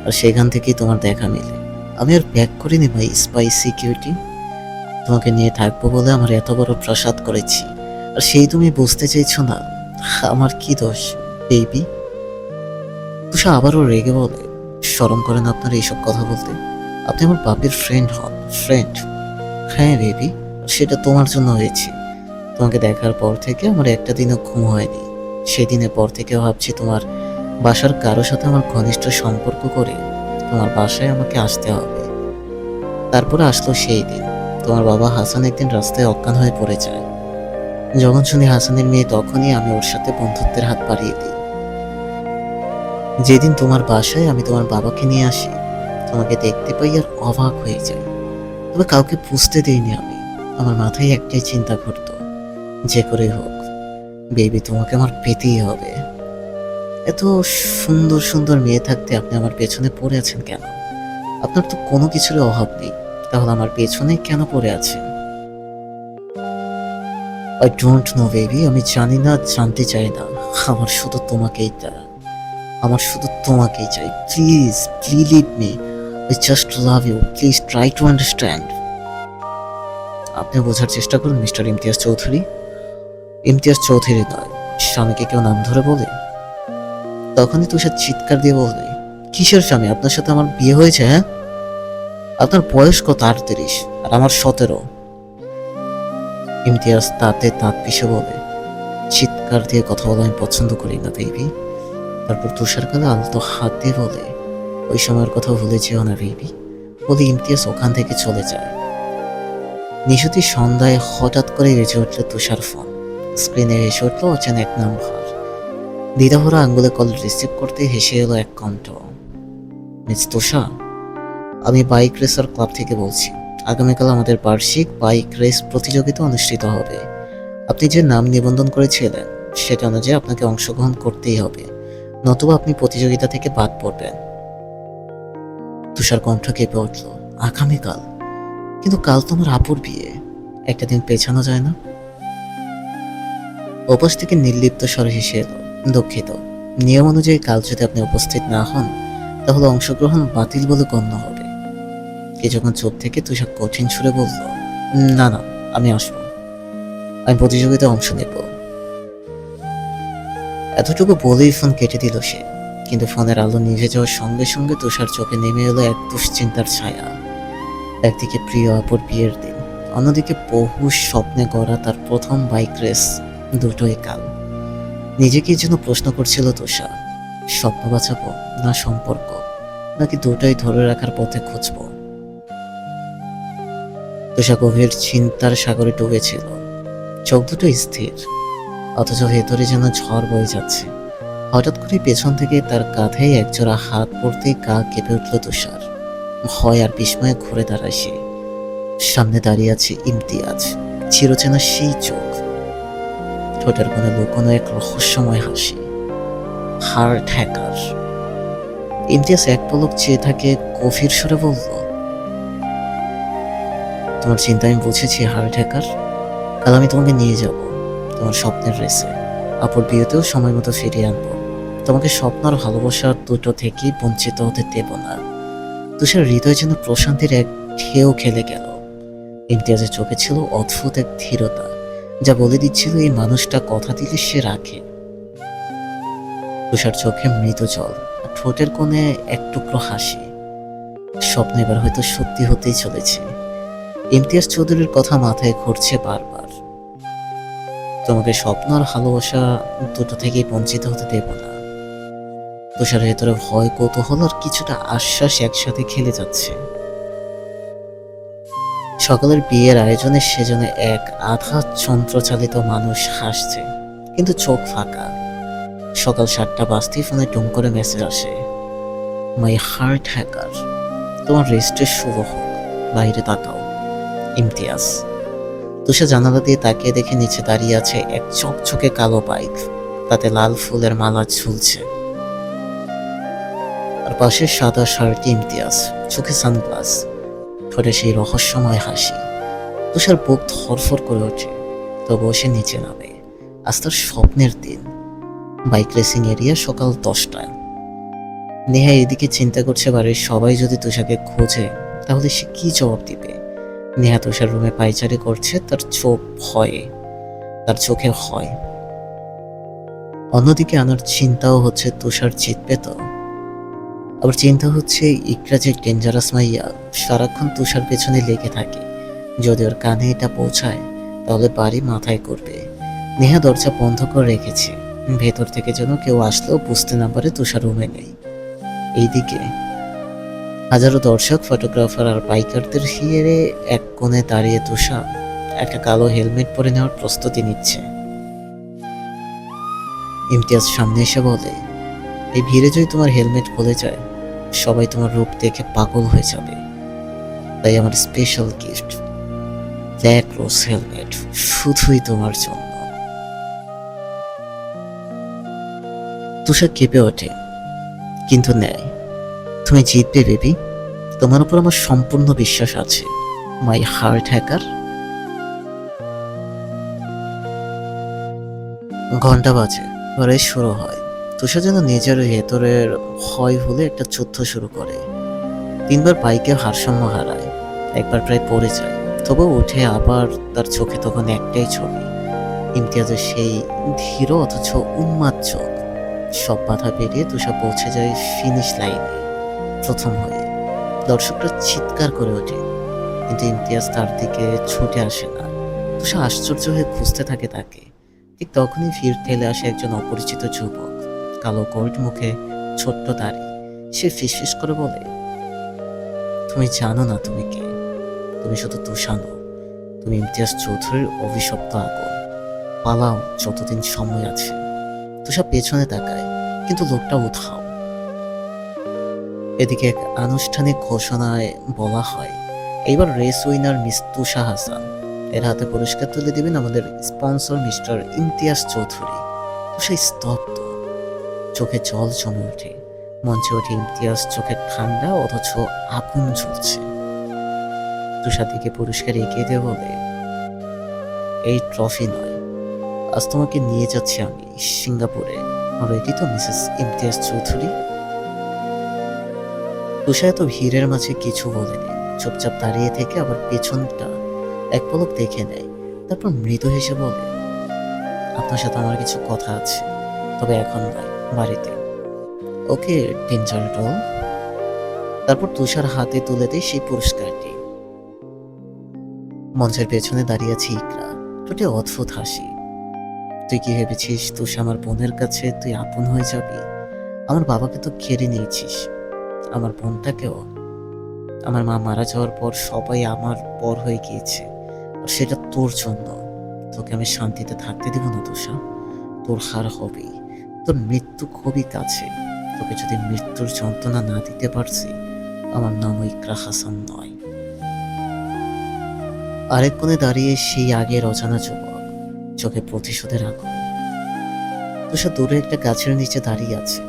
আর সেখান থেকেই তোমার দেখা মিলে আমি আর ব্যাক করিনি ভাই স্পাইসি কিউটি। তোমাকে নিয়ে থাকবো বলে আমার এত বড় প্রসাদ করেছি, আর সেই তুমি বুঝতে চাইছো না। আমার কি দোষ বেবি? তুষা আবারও রেগে বলে, শরম করেন আপনার এইসব কথা বলতে? আপনি আমার বাপের ফ্রেন্ড হন, ফ্রেন্ড। হ্যাঁ বেবি, সেটা তোমার জন্য হয়েছে। তোমাকে দেখার পর থেকে আমার একটা দিনও ঘুম হয়নি। সেদিনের পর থেকে ভাবছি তোমার বাসার কারোর সাথে আমার ঘনিষ্ঠ সম্পর্ক করে তোমার বাসায় আমাকে আসতে হবে। তারপরে আসলো সেই দিন। তোমার বাবা হাসান একদিন রাস্তায় অজ্ঞান হয়ে পড়ে যায়। যখন শুনি হাসানের মেয়ে, তখনই আমি ওর সাথে বন্ধুত্বের হাত বাড়িয়ে দিই। যেদিন তোমার বাসায় আমি তোমার বাবাকে নিয়ে আসি, তোমাকে দেখতে পাই আর অবাক হয়ে যাই। তবে কাউকে বুঝতে দেইনি আমি। আমার মাথায় একটাই চিন্তা ঘুরতো, যে করে হোক বেবি তোমাকে আমার পেতেই হবে। এত সুন্দর সুন্দর মেয়ে থাকতে আপনি আমার পেছনে পড়ে আছেন কেন? আপনার তো কোনো কিছুর অভাব নেই, তাহলে আমার পেছনে কেন পড়ে আছেন? আই ডোন্ট নো বেবি, আমি জানি না, জানতে চাই না। আমার শুধু তোমাকেই আমার শুধু তোমাকেই চাই। Please leave me, I just love you, please try to understand. আপনি বোঝার চেষ্টা করুন মিস্টার ইমতিয়াজ চৌধুরী। ইমতিয়াজ চৌধুরী নয়, স্বামীকে কেউ নাম ধরে বলে? তখনই তুষার চিৎকার দিয়ে বলবে, কিসের স্বামী? আপনার সাথে আমার বিয়ে হয়েছে? হ্যাঁ, আপনার বয়স কত? 38 আর আমার 17। ইমতিয়াজ তাতে তাঁত পিষে বলে, চিৎকার দিয়ে কথা বলা আমি পছন্দ করি না বেবি। তারপর তুষার কালে আলতো হাত দিয়ে বলে, ওই সময়ের কথা ভুলে যেও না বেবি। বলে ইমতিয়াজ ওখান থেকে চলে যায়। নিশুতি সন্ধ্যায় হঠাৎ করে বেজে উঠল তুষার ফোন। স্ক্রিনে এসে উঠল অচেনা এক নাম্বার। দ্বিধাভরা আঙ্গুলে কল রিসিভ করতে হেসে এলো এক কণ্ঠ। মিস তুষা, আমি বাইক রেসার ক্লাব থেকে বলছি। আগামীকাল আমাদের বার্ষিক বাইক রেস প্রতিযোগিতা অনুষ্ঠিত হবে। আপনি যে নাম নিবন্ধন করেছিলেন সেটা অনুযায়ী আপনাকে অংশগ্রহণ করতেই হবে, নতুবা আপনি প্রতিযোগিতা থেকে বাদ পড়বেন। তুষার কণ্ঠ কেঁপে উঠল, আগামীকাল? কিন্তু কাল তোমার আপুর বিয়ে, একটা দিন পেছানো যায় না? ওপাশ থেকে নির্লিপ্ত স্বরে হেসে এলো, দুঃখিত, নিয়ম অনুযায়ী কাল যদি আপনি উপস্থিত না হন তাহলে অংশগ্রহণ বাতিল বলে গণ্য হবে। কিছুক্ষণ চুপ থেকে তুষার কঠিন সুরে বলল, না না, আমি আসবো, আমি প্রতিযোগিতায় অংশ নেব। এতটুকু বলেই ফোন কেটে দিল সে। কিন্তু ফোনের আলো নিভে যাওয়ার সঙ্গে সঙ্গে তুষার চোখে নেমে এলো এক দুশ্চিন্তার ছায়া। একদিকে প্রিয় আপুর বিয়ের দিন, অন্যদিকে বহু স্বপ্নে গড়া তার প্রথম বাইক রেস, দুটোই কাল। নিজেকে যেন প্রশ্ন করছিল তুষা, স্বপ্ন বাঁচাবো না সম্পর্ক, নাকি দুটোই ধরে রাখার পথে খুঁজবো? তুষা গভীর চিন্তার সাগরে ডুবেছিল। চোখ দুটো স্থির, অথচ ভেতরে যেন ঝড় বয়ে যাচ্ছে। হঠাৎ করে পেছন থেকে তার কাঁধে একজোড়া হাত পড়তেই গা কেঁপে উঠল তুষার। ভয় আর বিস্ময়ে ঘুরে দাঁড়ায় সে। সামনে দাঁড়িয়ে আছে ইমতিয়াজ, চিরচেনা সেই চোখ, ঠোঁটের কোণে লুকোনো এক রহস্যময় হাসি। Heart hacker. ইমতিয়াজ এক পলক চেয়ে থাকে, গভীর সুরে বলল, তোমার চিন্তা আমি বুঝেছি হার্ট হ্যাকার। কাল আমি তোমাকে নিয়ে যাব তোমার স্বপ্নের রেসে। আপুর বিয়েতেও সময় মতো ফিরিয়ে আনবো। তোমাকে স্বপ্ন আর ভালোবাসার দুটো থেকেই বঞ্চিত হতে দেব না। তুষার হৃদয় যেন প্রশান্তির এক ঢেউ খেলে গেল। ইমতিয়াজের চোখে ছিল অদ্ভুত এক ধীরতা, যা বলে দিচ্ছিল এই মানুষটা কথা দিলে সে রাখে। তুষার চোখে মৃদু জল, ঠোঁটের কোণে এক টুকরো হাসি। স্বপ্ন এবার হয়তো সত্যি হতেই চলেছে। ইমতিয়াজ চৌধুরীর কথা মাথায় ঘুরছে বারবার। তোমাকে স্বপ্ন আর ভালোবাসা দুটো থেকেই বঞ্চিত হতে দেব না। তুষারের ভেতরে ভয়, কৌতূহল আর কিছুটা আশ্বাস একসাথে খেলে যাচ্ছে। সকালের বিয়ের আয়োজনে সেজন্য এক আধা যন্ত্রচালিত মানুষ হাসছে, কিন্তু চোখ ফাঁকা। সকাল 7টা বাজতেই ফোনে টুম করে মেসেজ আসে, মাই হার্ট হ্যাকার, তোমার রেজিস্ট্রের শুভ হোক, বাইরে তাকাও। ইমতিয়াজ। তুষার জানালা দিয়ে তাকিয়ে দেখে নিচে দাঁড়িয়ে আছে এক চকচকে কালো বাইক, তাতে লাল ফুলের মালা ঝুলছে। আর পাশে সাদা শার্ট ইমতিয়াজ, চোখে সানগ্লাস, ঠোঁটে সেই রহস্যময় হাসি। তুষার বুক ধরফর করে ওঠে, তবুও সে নিচে নামে। আজ তার স্বপ্নের দিন, বাইক রেসিং এরিয়া, সকাল 10টায়। নেহা এদিকে চিন্তা করছে, বাড়ির সবাই যদি তুষারকে খোঁজে তাহলে সে কি জবাব দিবে। নেহা তুষার রুমে পায়চারি করছে, তার চোখ ভয়ে, তার চোখে ভয়। অন্যদিকে আনার চিন্তাও হচ্ছে তুষার জিতবে তো। আবার চিন্তা হচ্ছে ইকরা যে ডেঞ্জারাস মাইয়া, সারাক্ষণ তুষার পেছনে লেগে থাকে। যদি ওর কানে এটা পৌঁছায় তাহলে বাড়ি মাথায় করবে। নেহা দরজা বন্ধ করে রেখেছে, ভেতর থেকে যেন কেউ আসলেও বুঝতে না পারে তুষার রুমে নেই। এইদিকে হাজারো দর্শক, ফটোগ্রাফার আর বাইকারদের ভিড়ে এক কোণে দাঁড়িয়ে তুষা একটা কালো হেলমেট পরে নেওয়ার প্রস্তুতি নিচ্ছে। ইমতিয়াজ সামনে এসে বলে, এই ভিড়ে যদি তোমার হেলমেট খুলে যায়, সবাই তোমার রূপ দেখে পাগল হয়ে যাবে। তাই আমার স্পেশাল গিফট, ব্ল্যাক রোজ হেলমেট, শুধুই তোমার জন্য। তুষার কেঁপে ওঠে, কিন্তু নেয়, তুমি জিতবে বেবি, তোমার উপর আমার সম্পূর্ণ বিশ্বাস আছে, মাই হার্ট হ্যাকার। ঘন্টা বাজে, রেস শুরু হয়। তুষার যেন নিজের ভেতরের ভয় হলে একটা যুদ্ধ শুরু করে। 3বার বাইকে ভারসাম্য হারায়, একবার প্রায় পড়ে যায়, তবু উঠে আবার তার চোখে তখন একটাই ছবি, ইমতিয়াজের সেই ধীর অথচ উন্মাদ চোখ। সব বাধা পেরিয়ে তুষার পৌঁছে যায় ফিনিশ লাইনে, প্রথম হয়ে। দর্শকরা চিৎকার করে ওঠে, কিন্তু ইমতিয়াজ তার দিকে ছুটে আসে না। তুষার আশ্চর্য হয়ে খুঁজতে থাকে তাকে। ঠিক তখনই ভিড় ঠেলে আসে একজন অপরিচিত যুবক, কালো কোট, মুখে ছোট্ট দাড়ি। সে ফিসফিস করে বলে, তুমি জানো না তুমি কে, তুমি শুধু তুষার নও, তুমি ইমতিয়াজ চৌধুরীর অভিশপ্ত আগুন। পালাও যতদিন সময় আছে। তুষার পেছনে তাকায়, কিন্তু লোকটা উধাও। এদিকে এক আনুষ্ঠানিক ঘোষণায় বলা হয়, এইবার race winner miss Tusha Hasan, এর হাতে পুরস্কার তুলে দিবেন আমাদের স্পন্সর মিস্টার ইমতিয়াজ চৌধুরী। তুষা স্তব্ধ, চোখে জল জমে ওঠে। মঞ্চে ওঠে ইমতিয়াজ, চোখে ঠান্ডা অথচ আগুন জ্বলছে। তুষার দিকে পুরস্কার এগিয়ে দিয়ে বলে, এই ট্রফি নয়, আজ তোমাকে নিয়ে যাচ্ছি আমি সিঙ্গাপুরে। রেডি তো মিসেস ইমতিয়াজ চৌধুরী? তুষা এত ভিড়ের মাঝে কিছু বলেনি, চুপচাপ দাঁড়িয়ে থেকে আবার পেছনটা এক পলক দেখে নেয়, তারপর মৃদু হেসে বলে, আপনার সাথে আমার কিছু কথা আছে, তবে এখন নয়, বাড়িতে। ওকে ডেঞ্জার ডল। তারপর তুষার হাতে তুলে দেয় সেই পুরস্কারটি। মঞ্চের পেছনে দাঁড়িয়ে আছে ইকরা, ঠোঁটে অদ্ভুত হাসি। তুই কি ভেবেছিস তুষা আমার বোনের কাছে তুই আপন হয়ে যাবি? আমার বাবাকে তো কেড়ে নিয়েছিস, আমার বোনটাকেও। আমার মা মারা যাওয়ার পর সবাই আমার পর হয়ে গিয়েছে, আর সেটা তোর জন্য। তোকে আমি শান্তিতে থাকতে দিব না তুষা, তোর হার হবেই, তোর মৃত্যু খুবই কাছে। তোকে যদি মৃত্যুর যন্ত্রণা না দিতে পারছি, আমার নাম ইকরা হাসান নয়। আরেক কোণে দাঁড়িয়ে সেই আগের অজানা যুবক, চোখে প্রতিশোধের আগুন। তুষার দূরে একটা গাছের নিচে দাঁড়িয়ে আছে।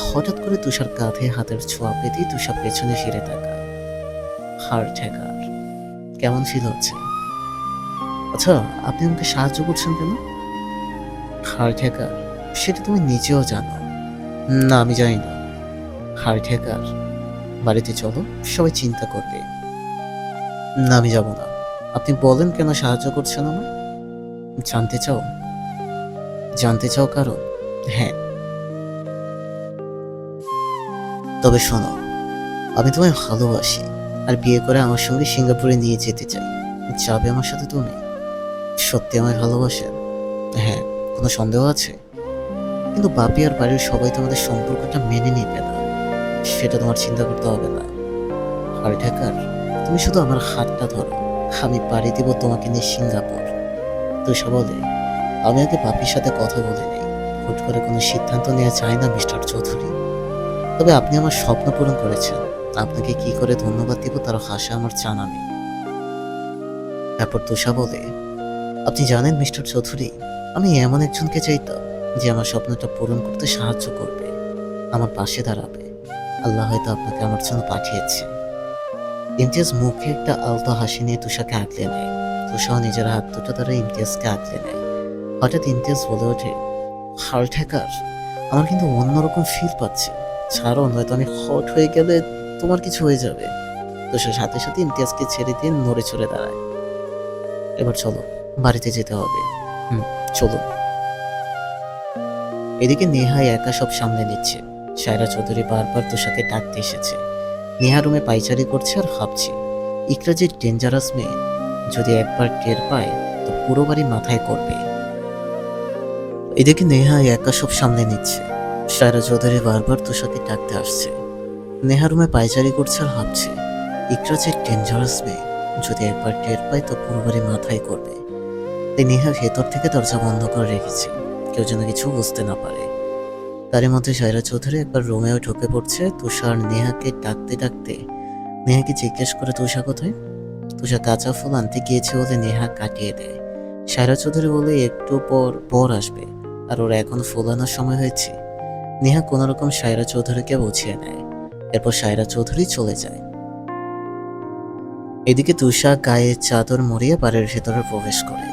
হঠাৎ করে তুষার কাঁধে হাতের ছোঁয়া পেতেই তুষার পেছনে ফিরে তাকায়। হার্ট হ্যাকার, কেমন ফিল হচ্ছে? আচ্ছা, আপনি আমাকে সাহায্য করছেন কেন? হার্ট হ্যাকার, সেটা তুমি নিজেও জানো। না, আমি জানি না। হার্ট হ্যাকার, বাড়িতে চলো, সবাই চিন্তা করবে। না, আমি যাব না। আপনি বলেন কেন সাহায্য করছেন আমার? জানতে চাও? জানতে চাও কারণ? হ্যাঁ। তবে শোনো, আমি তোমায় ভালোবাসি, আর বিয়ে করে আমার সঙ্গে সিঙ্গাপুরে নিয়ে যেতে চাই। যাবে আমার সাথে তুমি? সত্যি আমায় ভালোবাসেন? হ্যাঁ। কোনো সন্দেহ আছে? কিন্তু বাপি আর বাড়ির সবাই তোমাদের সম্পর্কটা মেনে নিবে না, সেটা তোমার চিন্তা করতে হবে না। হার্ট হ্যাকার, তুমি শুধু আমার হাতটা ধরো, আমি পাড়ি দিব তোমাকে নিয়ে সিঙ্গাপুর। তুষা বলে, আমি আগে বাপির সাথে কথা বলে নেই, হুট করে কোনো সিদ্ধান্ত নেওয়া যায় না মিস্টার চৌধুরী। তবে আপনি আমার স্বপ্ন পূরণ করেছেন, আপনাকে কি করে ধন্যবাদ দিব তার ভাষা আমার জানা নেই। তারপর তুষা বলে, আপনি জানেন মিস্টার চৌধুরী, আমি এমন একজনকে চাইতাম যে আমার স্বপ্নটা পূরণ করতে সাহায্য করবে, আমার পাশে দাঁড়াবে। আল্লাহ হয়তো আপনাকে আমার জন্য পাঠিয়েছে। ইমতিয়াজ মুখে একটা আলতো হাসি নিয়ে তুষাকে আগলে নেয়। তুষাও নিজের হাত দুটো দ্বারা ইমতিয়াজকে আগলে নেয়। হঠাৎ ইমতিয়াজ বলে ওঠে, হার্ট হ্যাকার, আমার কিন্তু অন্যরকম ফিল পাচ্ছে। ছাড়ো, নয়তো আমি হট হয়ে গেলে তোমার কিছু হয়ে যাবে। তুষার সাথে সাথে ইমতিয়াজকে ছেড়ে দিয়ে নড়ে চড়ে দাঁড়ায়। এবার চলো, বাড়িতে যেতে হবে। চলো। এদিকে নেহাই একা সব সামলে নিচ্ছে। সায়রা চৌধুরী বারবার তুষাকে ডাকতে এসেছে। নেহা রুমে পাইচারি করছে আর ভাবছে, ইকরা যে ডেঞ্জারাস মেয়ে, যদি একবার টের পায় তো পুরো বাড়ি মাথায় করবে। এদিকে নেহা একা সব সামলে নিচ্ছে। সায়রা চৌধুরী বারবার তুষাকে ডাকতে আসছে। নেহা রুমে পায়চারি করছে আর ভাবছে ইকরা যে ডেঞ্জারাস মেয়ে, যদি একবার টের পায় তো পুরো বাড়ি মাথায় করবে। তাই নেহা ভেতর থেকে দরজা বন্ধ করে রেখেছে, কেউ যেন কিছু বুঝতে না পারে। তারই মধ্যে সায়রা চৌধুরী একবার রুমেও ঢুকে পড়ছে। তুষার নেহাকে ডাকতে ডাকতে নেহাকে জিজ্ঞেস করে তুষা কোথায়। তুষা কাঁচা ফুল আনতে গিয়েছে বলে নেহা কাটিয়ে দেয়। সায়রা চৌধুরী বলে একটু পর বর আসবে আর ওর এখন ফুল আনার সময় হয়েছে। নেহা কোনোরকম সায়রা চৌধুরীকে বুঝিয়ে নেয়, এরপর সায়রা চৌধুরী চলে যায়। এদিকে তুষা গায়ে চাদর মরিয়ে বাড়ির ভেতরে প্রবেশ করে।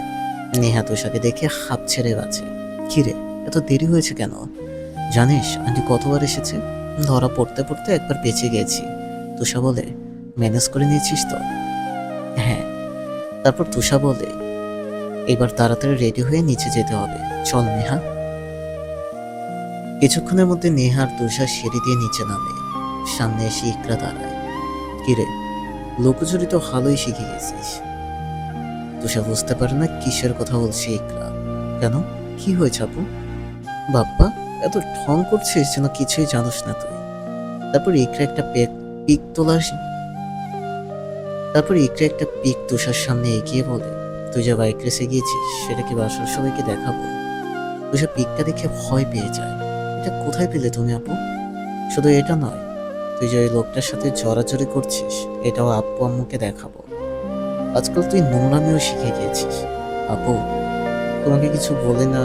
নেহা তুষাকে দেখে হাঁপ ছেড়ে বাঁচে। কিরে, এত দেরি হয়েছে কেন? জানিস আন্টি কতবার এসেছে? ধরা পড়তে পড়তে একবার বেঁচে গেছি। তুষা বলে, ম্যানেজ করে নিয়েছিস তো? হ্যাঁ। তারপর তুষা বলে, এবার তাড়াতাড়ি রেডি হয়ে নিচে যেতে হবে, চল নেহা। কিছুক্ষণের মধ্যে নেহা আর তুষা সিঁড়ি দিয়ে নিচে নামে। সামনে এসে ইকরা দাঁড়ায়। কিরে, লুকোচুরি তো ভালোই শিখে গেছিস। তুষা বুঝতে পারে না কিসের কথা বলছে ইকরা। কেন, কি হয়েছে আপু? বাপ্পা, এত ঢং করছিস যেন কিছুই জানোস না তুই। তারপর ইকরা একটা পিক তুষার সামনে এগিয়ে বলে, তুই যে বাইক রেসে গিয়েছিস সেটা কি বাসার সবাইকে দেখাবো? তুষা পিকটা দেখে ভয় পেয়ে যায়। এটা কোথায় পেলে তুমি আপু? শুধু এটা নয়, তুই যে ওই লোকটার সাথে জড়াজড়ি করছিস এটাও আব্বু আম্মুকে দেখাবো। আজকাল তুই নোংরামিও শিখে গিয়েছিস। আপু তোমাকে কিছু বলি না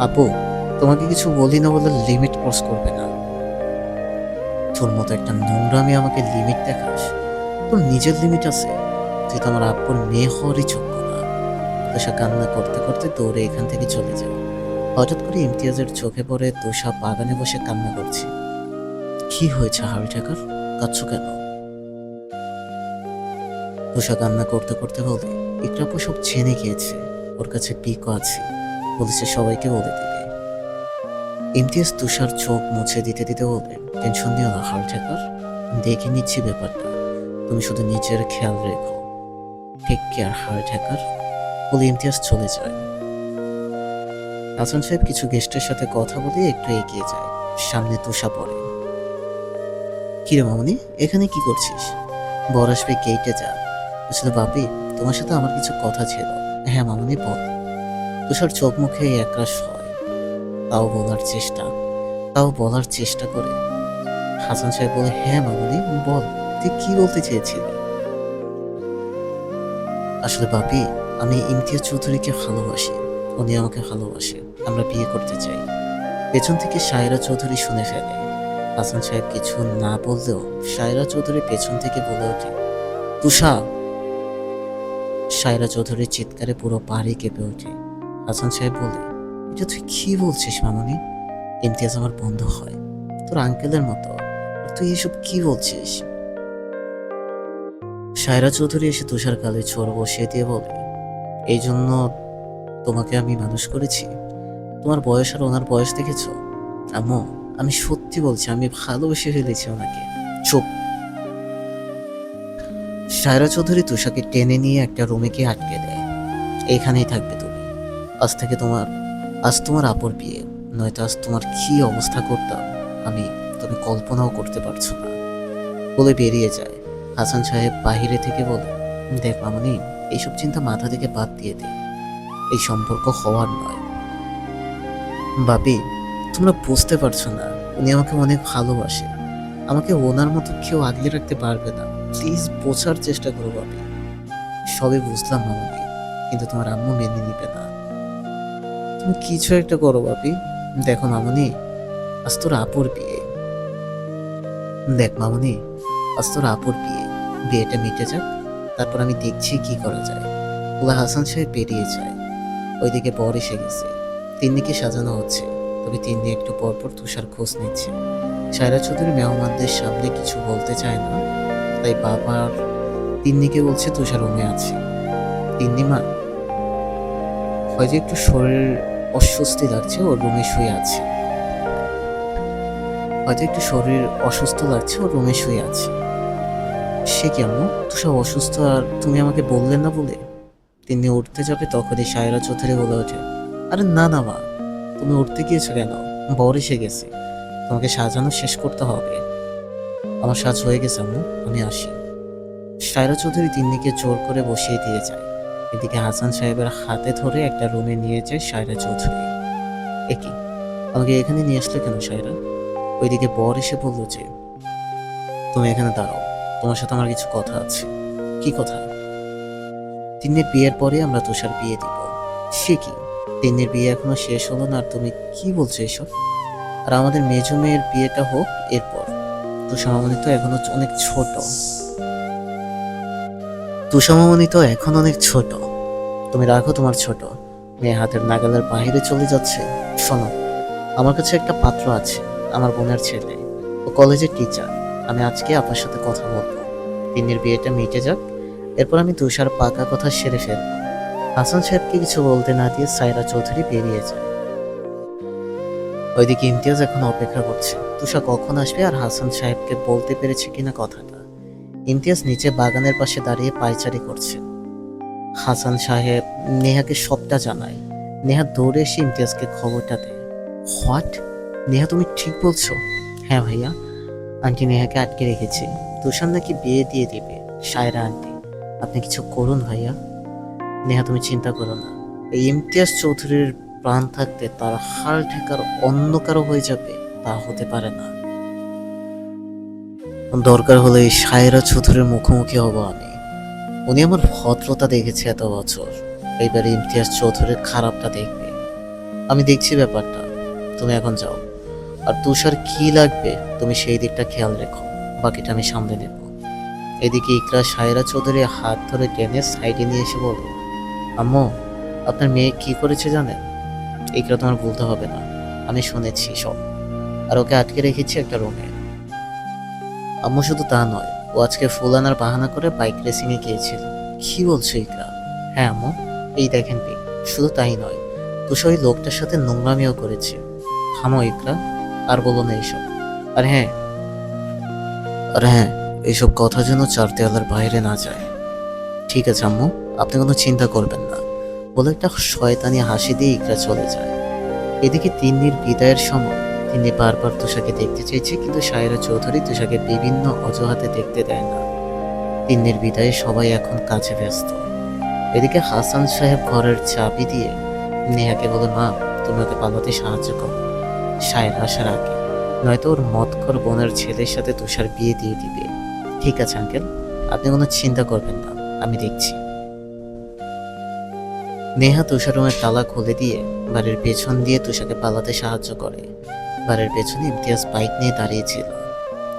আপু তোমাকে কিছু বলি না বলে লিমিট ক্রস করবে না। তোর মতো একটা নোংরামি আমাকে লিমিট দেখাস? তোর নিজের লিমিট আছে। তুই তো আমার আব্বুর মেয়ে হওয়ারই যোগ্য না। তুষা কান্না করতে করতে দৌড়ে এখান থেকে চলে যায়। হঠাৎ করে ইমতিয়াজের চোখে পড়ে তুষা বাগানে বসে কান্না করছে। কি হয়েছে হাড়ি ঠাকার, কাঁদছ কেন? তুষা কান্না করতে করতে বলে, ইকরাপু সব জেনে গিয়েছে, ওর কাছে পিকও আছে, বলেছে সবাইকে বলে দিবে। ইমতিয়াজ তুষার চোখ মুছে দিতে দিতে বলে, টেনশন নিও না হাড়ি ঠাকার, দেখে নিচ্ছি ব্যাপারটা, তুমি শুধু নিজের খেয়াল রেখো। টেক কেয়ার হাড়ি ঠাকার বলে ইমতিয়াজ চলে যায়। হাসান সাহেব কিছু গেস্টের সাথে কথা বলে একটু এগিয়ে যায়। সামনে তুষা পড়ে। কিরে মামনি, এখানে কি করছিস? বর আসবে, গেটে যা। আসলে বাপি, তোমার সাথে আমার কিছু কথা ছিল। হ্যাঁ মামনি বল। তুষার চোখ মুখে একরাশ হয়, তাও বলার চেষ্টা করে। হাসান সাহেব বলে, হ্যাঁ মামনি বল, তুই কি বলতে চেয়েছিলি? আসলে বাপি, আমি ইমতিয়াজ চৌধুরীকে ভালোবাসি, উনি আমাকে ভালোবাসে, আমরা বিয়ে করতে চাই। পেছন থেকে সায়রা চৌধুরী শুনে ফেলে। হাসান সাহেব কিছু না বললেও সায়রা চৌধুরী পেছন থেকে বলে ওঠে, তুষা। সায়রা চৌধুরীর চিৎকারে পুরো বাড়ি কেঁপে ওঠে। হাসান সাহেব বলে, এটা তুই কি বলছিস মামনি? ইমতিয়াজ আমার বন্ধু হয়, তোর আঙ্কেলের মতো, আর তুই এসব কি বলছিস? সায়রা চৌধুরী এসে তুষার গালে চোর বসিয়ে দিয়ে বলে, এই জন্য তোমাকে আমি মানুষ করেছি? তোমার বয়স আর ওনার বয়স দেখেছ? আম্মু, আমি সত্যি বলছি, আমি ভালোবেসে ফেলেছি ওনাকে। চুপ। সায়রা চৌধুরী তুষাকে টেনে নিয়ে একটা রুমে গিয়ে আটকে দেয়। এইখানেই থাকবে তুমি, আজ তোমার আপুর বিয়ে, নয়তো আজ তোমার কি অবস্থা করতাম তুমি কল্পনাও করতে পারছো না বলে বেরিয়ে যায়। হাসান সাহেব বাহিরে থেকে বলে, দেখ মামনি, এইসব চিন্তা মাথা থেকে বাদ দিয়ে দে, এই সম্পর্ক হওয়ার নয়। বাপি, তোমরা বুঝতে পারছো না, উনি আমাকে অনেক ভালোবাসে, আমাকে ওনার মতো কেউ আগলে রাখতে পারবে না। প্লিজ বোঝার চেষ্টা করো বাপি। সবে বুঝলাম মামনি, কিন্তু তোমার আম্মু মেনে নিবে না। তুমি কিছু একটা করো বাপি। দেখো মামনি, আজ তোর আপুর বিয়ে। দেখ মামনি, আজ তোর আপুর বিয়ে, বিয়েটা মিটে যাক, তারপর আমি দেখছি কি করা যায় বলে হাসান সাহেব বেরিয়ে যায়। ওইদিকে বর এসে গেছে, তিন্নিকে সাজানো হচ্ছে, তবে তিন্নি একটু পরপর তুষার খোঁজ নিচ্ছে। সায়রা চৌধুরী মেহমানদের সামনে কিছু বলতে চায় না, তাই বাবার তিন্নিকে বলছে তুষার রুমে আছে। তিন্নি মা, হয়তো একটু শরীর অস্বস্তি লাগছে, ওর রুমে শুয়ে আছে। সে কেমন? তুষার অসুস্থ আর তুমি আমাকে বললেন না বলে? তিন্নি উঠতে যাবে তখনই সায়রা চৌধুরী বলে ওঠে, আরে না না মা, তুমি উঠতে গিয়েছো কেন? বর এসে গেছে, তোমাকে সাজানো শেষ করতে হবে। আমার সাজ হয়ে গেছে আম্মু, আমি আসি। সায়রা চৌধুরী তিন্নিকে জোর করে বসিয়ে দিয়ে যায়। এদিকে হাসান সাহেবের হাতে ধরে একটা রুমে নিয়ে যায় সায়রা চৌধুরী। একই, আমাকে এখানে নিয়ে আসলে কেন সায়রা? ওইদিকে বর এসে বলল যে, তুমি এখানে দাঁড়াও, তোমার সাথে আমার কিছু কথা আছে। কি কথা? তিন্নির বিয়ের পরে আমরা তুষার বিয়ে দিব। সে কি, তিন্নির বিয়ে এখনো শেষ হলো না আর তুমি কি বলছো এসব? আর আমাদের মেজো মেয়ের বিয়েটা হোক এরপর। তুষার মামনি তো এখন অনেক ছোট। তুষার মামনি তো এখন অনেক ছোট। তুমি রাখো তোমার ছোট মেয়ে, হাতের নাগালের বাইরে চলে যাচ্ছে। শোনো, আমার কাছে একটা পাত্র আছে, আমার বোনের ছেলে, ও কলেজের টিচার। আমি আজকে আপনার সাথে কথা বলবো। তিন্নির বিয়েটা মিটে যাক, এরপর আমি তুষার পাকা কথা সেরে ফেলবো। হাসান সাহেবকে কিছু বলতে না দিয়ে সায়রা চৌধুরী বেরিয়ে যায়। ওইদিকে ইমতিয়াজ এখন অপেক্ষা করছে তুষার কখন আসবে আর হাসান সাহেবকে বলতে পেরেছে কিনা কথাটা। ইমতিয়াজ নিচে বাগানের পাশে দাঁড়িয়ে পায়চারি করছে। হাসান সাহেব নেহাকে সবটা জানায়। নেহা দৌড়ে এসে ইমতিয়াজকে খবরটা দেয়। হোয়াট? নেহা তুমি ঠিক বলছো? হ্যাঁ ভাইয়া, আন্টি নেহাকে আটকে রেখেছি। তুষার নাকি বিয়ে দিয়ে দেবে। সায়রা আন্টি, আপনি কিছু করুন ভাইয়া। নেহা তুমি চিন্তা করো না, এই ইমতিয়াজ চৌধুরীর প্রাণ থাকতে তার হাল ঠেকার অন্য কারো হয়ে যাবে তা হতে পারে না। দরকার হলে এই সায়রা চৌধুরীর মুখোমুখি হব আমি। উনি আমার ভদ্রতা দেখেছে এত বছর, এইবার ইমতিয়াজ চৌধুরীর খারাপটা দেখবে। আমি দেখছি ব্যাপারটা, তুমি এখন যাও। আর তুষার কি লাগবে তুমি সেই দিকটা খেয়াল রেখো, বাকিটা আমি সামলে নেব। এদিকে ইকরা সায়রা চৌধুরীর হাত ধরে টেনে সাইডে নিয়ে এসে বলে, আম্মু, আপনার মেয়ে কি করেছে জানেন? ইকরা, তোমার বলতে হবে না, আমি শুনেছি সব। আর ওকে আটকে রেখেছি একটা রুমে। আম্মু, শুধু তা নয়, ও আজকে ফুল আনার বাহানা করে বাইক রেসিং এ গিয়েছিল। কি বলছো ইকরা? হ্যাঁ আম্মু, এই দেখেন পিক। শুধু তাই নয়, তুষার ওই লোকটার সাথে নোংরামিও করেছে। থামো ইকরা, আর বলো না এইসব। আর হ্যাঁ, এইসব কথা যেন চার দেওয়ালের বাইরে না যায়। ঠিক আছে আম্মু, আপনি কোনো চিন্তা করবেন না, বলে একটা শয়তানি হাসি দিয়ে ইকরা চলে যায়। এদিকে তিন্নির বিদায়ের সময় তিন্নি বারবার তুষাকে দেখতে চেয়েছে, কিন্তু সায়রা চৌধুরী তুষাকে বিভিন্ন অজুহাতে দেখতে দেয় না। তিন্নির বিদায়ে সবাই এখন কাজে ব্যস্ত। এদিকে হাসান সাহেব ঘরের চাবি দিয়ে নেহাকে বলে, মা, তুমি ওকে পালাতে সাহায্য করো সায়রা আসার আগে, নয়তো ওর মতকর বোনের ছেলের সাথে তুষার বিয়ে দিয়ে দিবে। ঠিক আছে আঙ্কেল, আপনি কোনো চিন্তা করবেন না, আমি দেখছি। নেহা তুষার রুমের তালা খুলে দিয়ে বাড়ির পেছন দিয়ে তুষাকে পালাতে সাহায্য করে। বাড়ির পেছনে ইমতিয়াজ বাইক নিয়ে দাঁড়িয়েছিল।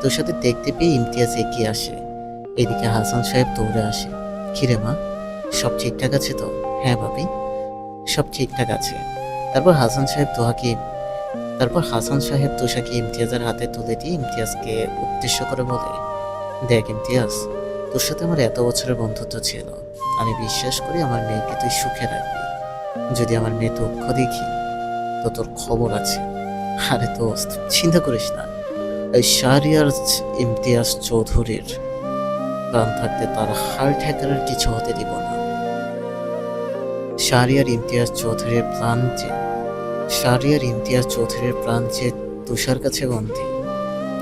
তুষাকে দেখতে পেয়ে ইমতিয়াজ এগিয়ে আসে। এদিকে হাসান সাহেব দৌড়ে আসে। কিরে মা, সব ঠিকঠাক আছে তো? হ্যাঁ ভাবি, সব ঠিকঠাক আছে। তারপর হাসান সাহেব তুষাকে ইমতিয়াজের হাতে তুলে দিয়ে ইমতিয়াজকে উদ্দেশ্য করে বলে, দেখ ইমতিয়াজ, তোর সাথে আমার এত বছরের বন্ধুত্ব ছিল, আমি বিশ্বাস করি আমার মেয়েকে তুই সুখে রাখবি। যদি আমার মেয়ে দুঃখ দেখি তো তোর খবর আছে। আরে দোস্ত, চিন্তা করিস না, এই শাহরিয়ার ইমতিয়াজ চৌধুরীর প্রাণ থাকতে তার হাল ঠেকানোর কিছু হতে দিব না। শাহরিয়ার ইমতিয়াজ চৌধুরীর প্রাণ যে তুষার কাছে বন্দী।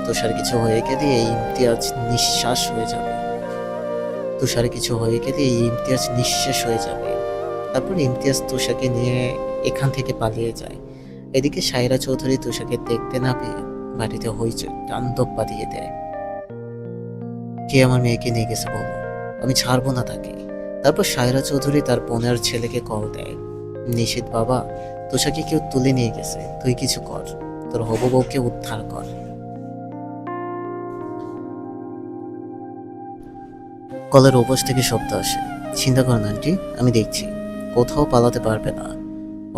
তুষার কিছু হয়ে গেলে এই ইমতিয়াজ নিঃশ্বাস হয়ে যাবে। তারপর ইমতিয়াজ তুষাকে নিয়ে এখান থেকে পালিয়ে যায়। এদিকে সায়রা চৌধুরী তুষাকে দেখতে না পেয়ে বাড়িতে হইচই তাণ্ডব বাঁধিয়ে দেয়। কে আমার মেয়েকে নিয়ে গেছে বলো, আমি ছাড়বো না তাকে। তারপর সায়রা চৌধুরী তার বোনের ছেলেকে কল দেয়। নিশীথ বাবা, তুষাকে কেউ তুলে নিয়ে গেছে, তুই কিছু কর, তোর হবু বউকে উদ্ধার কর। কলের ওপাশ থেকে শব্দ আসে। চিন্তা করেন আন্টি, আমি দেখছি, কোথাও পালাতে পারবে না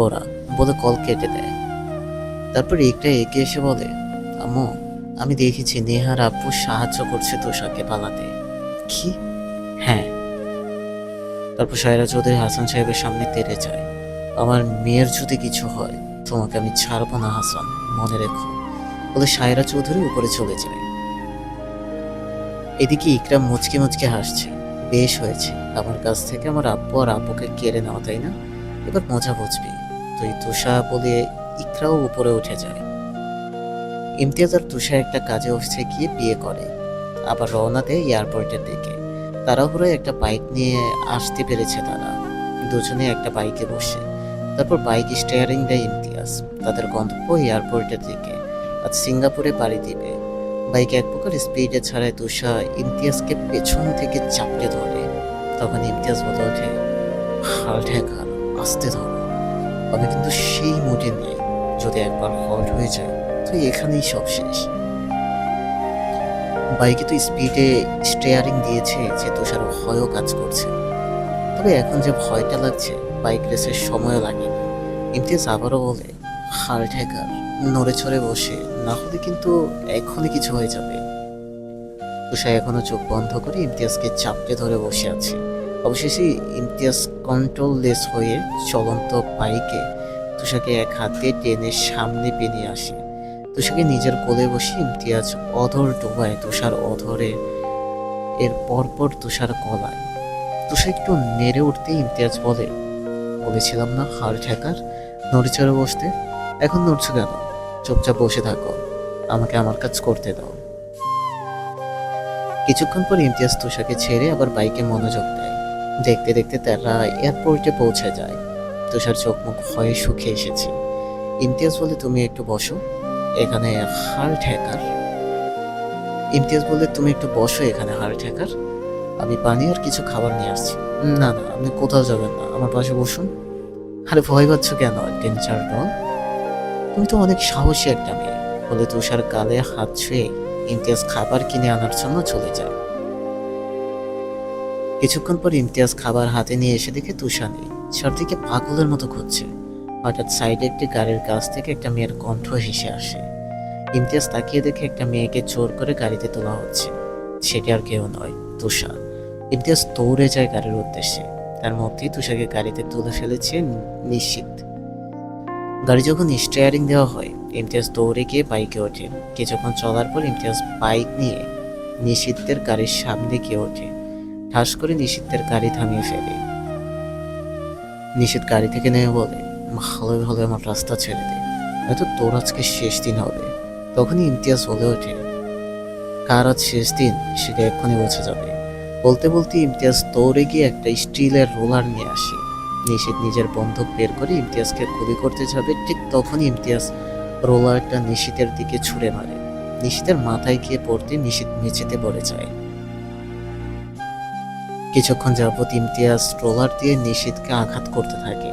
ওরা, বলে কল কেটে দেয়। তারপর একটা এগিয়ে এসে বলে, আম্মু, আমি দেখেছি নেহার আব্বু সাহায্য করছে তুষারকে পালাতে। কি? হ্যাঁ। তারপর সায়রা চৌধুরী হাসান সাহেবের সামনে তেড়ে যায়। আমার মেয়ের যদি কিছু হয় তোমাকে আমি ছাড়বো না হাসান, মনে রেখো, বলে সায়রা চৌধুরী উপরে চলে যায়। এদিকে ইকরাম মুচকে মুচকে হাসছে। বেশ হয়েছে, আমার কাছ থেকে আমার আব্বু আর আব্বুকে কেড়ে নেওয়া, তাই না? এবার মজা বুঝবি তুই। তুষা বলে ইকরাও উপরে উঠে যায়। ইমতিয়াজ আর তুষার একটা কাজে অফিসে গিয়ে বিয়ে করে, আবার রওনা দেয় এয়ারপোর্টের দিকে। তাড়াহুড়োয় একটা বাইক নিয়ে আসতে পেরেছে তারা, দুজনে একটা বাইকে বসে। তারপর বাইক স্টিয়ারিং দেয় ইমতিয়াজ। তাদের গন্তব্য এয়ারপোর্টের দিকে। আজ সিঙ্গাপুরে পাড়ি দিবে। বাইক এক প্রকার স্পিডে ছাড়ায় তুষা ইমতিয়াজকে পেছন থেকে চাপড়ে ধরে। তখন ইমতিয়াজ বলে ওঠে, হাল ঠেকার, আস্তে ধরো। আমি কিন্তু সেই মুডে নেই। যদি একবার হল্ট হয়ে যায় তো এখানেই সব শেষ। বাইকে তো স্পিডে স্টিয়ারিং দিয়েছে যে তুষার ভয়ও কাজ করছে। তবে এখন যে ভয়টা লাগছে বাইক রেসের সময়ও লাগেনি। ইমতিয়াজ আবারও বলে, হাল ঠেকার, নড়ে চড়ে বসে, না হলে কিন্তু এখনই কিছু হয়ে যাবে। তুষার এখনো চোখ বন্ধ করে ইমতিয়াজকে চাপড়ে ধরে বসে আছে। অবশেষে ইমতিয়াজ কন্ট্রোললেস হয়ে চলন্ত বাইকে তুষাকে এক হাতে টেনে সামনে পেনিয়ে আসে। তুষাকে নিজের কোলে বসে ইমতিয়াজ অধর ডোবায় তুষার অধরে, এর পরপর তুষার গলায়। তুষার একটু নেড়ে উঠতে ইমতিয়াজ বলে, বলেছিলাম না হাল ঠেকার, নড়ে চড়ে বসতে? এখন নড়ছো কেন? চুপচাপ বসে থাকো, আমাকে আমার কাজ করতে দাও। কিছুক্ষণ পর ইমতিয়াজ তুষাকে ছেড়ে আবার বাইকে মনোযোগ দেয়। দেখতে দেখতে তারা এয়ারপোর্টে পৌঁছে যায়। তুষার চোখ মুখ ভয়ে শুকিয়ে এসেছে। ইমতিয়াজ বলে, তুমি একটু বসো এখানে, হাল ঠেকার। ইমতিয়াজ বলে, তুমি একটু বসো এখানে, হাল ঠেকার। আমি পানি আর কিছু খাবার নিয়ে আসছি। না না, আপনি কোথাও যাবেন না, আমার পাশে বসুন। আরে ভয় পাচ্ছ কেন টেনচার ডন? তুমি তো অনেক সাহসী একটা মেয়ে। বলে তুষার গালে হাত ছুঁয়ে ইমতিয়াজ খাবার কিনে আনার জন্য চলে যায়। কিছুক্ষণ পর ইমতিয়াজ খাবার হাতে নিয়ে এসে দেখে তুষা নেই। চারদিকে পাগলের মতো খুঁজছে। হঠাৎ সাইডে একটি গাড়ির কাছ থেকে একটা মেয়ের কণ্ঠ হেসে আসে। ইমতিয়াজ তাকিয়ে দেখে একটা মেয়েকে জোর করে গাড়িতে তোলা হচ্ছে। সেটি আর কেউ নয়, তুষা। ইমতিয়াজ দৌড়ে যায় গাড়ির উদ্দেশ্যে। তার মধ্যেই তুষাকে গাড়িতে তুলে ফেলেছে নিশ্চিত। গাড়ি যখন স্টিয়ারিং দেওয়া হয় ইমতিয়াজ দৌড়ে গিয়ে বাইকে ওঠে। কিছুক্ষণ চলার পর ইমতিয়াজ বাইক নিয়ে নিশিতের গাড়ির সামনে গিয়ে ওঠে। ঠাস করে নিশিতের গাড়ি থামিয়ে ফেলে। নিশিত গাড়ি থেকে নেমে বলে, ভালোই ভালো আমার রাস্তা ছেড়ে দে, হয়তো তোর আজকে শেষ দিন হবে। তখনই ইমতিয়াজ বলে ওঠে, কার আজ শেষ দিন সেটা এক্ষুনি বোঝা যাবে। বলতে বলতে ইমতিয়াজ দৌড়ে গিয়ে একটা স্টিলের রোলার নিয়ে আসে। নিশিত নিজের বন্দুক বের করে ইমতিয়াজকে গুলি করতে যাবে, ঠিক তখনই ইমতিয়াজ রোলারটা নিশিতের দিকে ছুঁড়ে মারে। নিশিতের মাথায় গিয়ে পড়তে নিশিত মেঝেতে পড়ে যায়। কিছুক্ষণ যাবৎ ইমতিয়াজ রোলার দিয়ে নিশিতকে আঘাত করতে থাকে।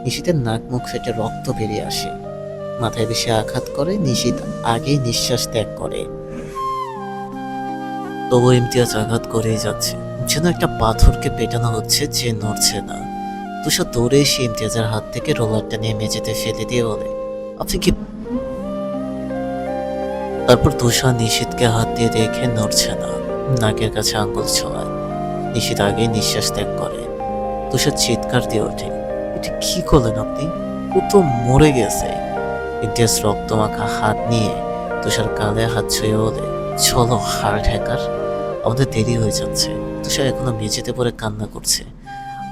নিশিতের নাক মুখ ফেটে রক্ত বেরিয়ে আসে। মাথায় বেশি আঘাত করে নিশিত আগেই নিঃশ্বাস ত্যাগ করে। তবু ইমতিয়াজ আঘাত করেই যাচ্ছে, যেন একটা পাথরকে পেটানো হচ্ছে, যে নড়ছে না। তুষার দৌড়ে এসে ইমতিয়াজের হাত থেকে রোলারটা নিয়ে মেঝেতে ফেলে দিয়ে বলে, আপনি কি? তারপর তুষার নিশিতকে হাত দিয়ে দেখে নড়ছে না, নাকের কাছে আঙ্গুল ছোঁয়ায়। নিশিত আগেই নিঃশ্বাস ত্যাগ করে। তুষার চিৎকার দিয়ে ওঠে, এটা কি করলেন আপনি? ও তো মরে গেছে। ইমতিয়াজ রক্তমাখা হাত নিয়ে তুষার গালে হাত ছুঁয়ে বলে, চলো হার্ট হ্যাকার, আমাদের দেরি হয়ে যাচ্ছে। তুষার এখনো মেঝেতে পড়ে কান্না করছে।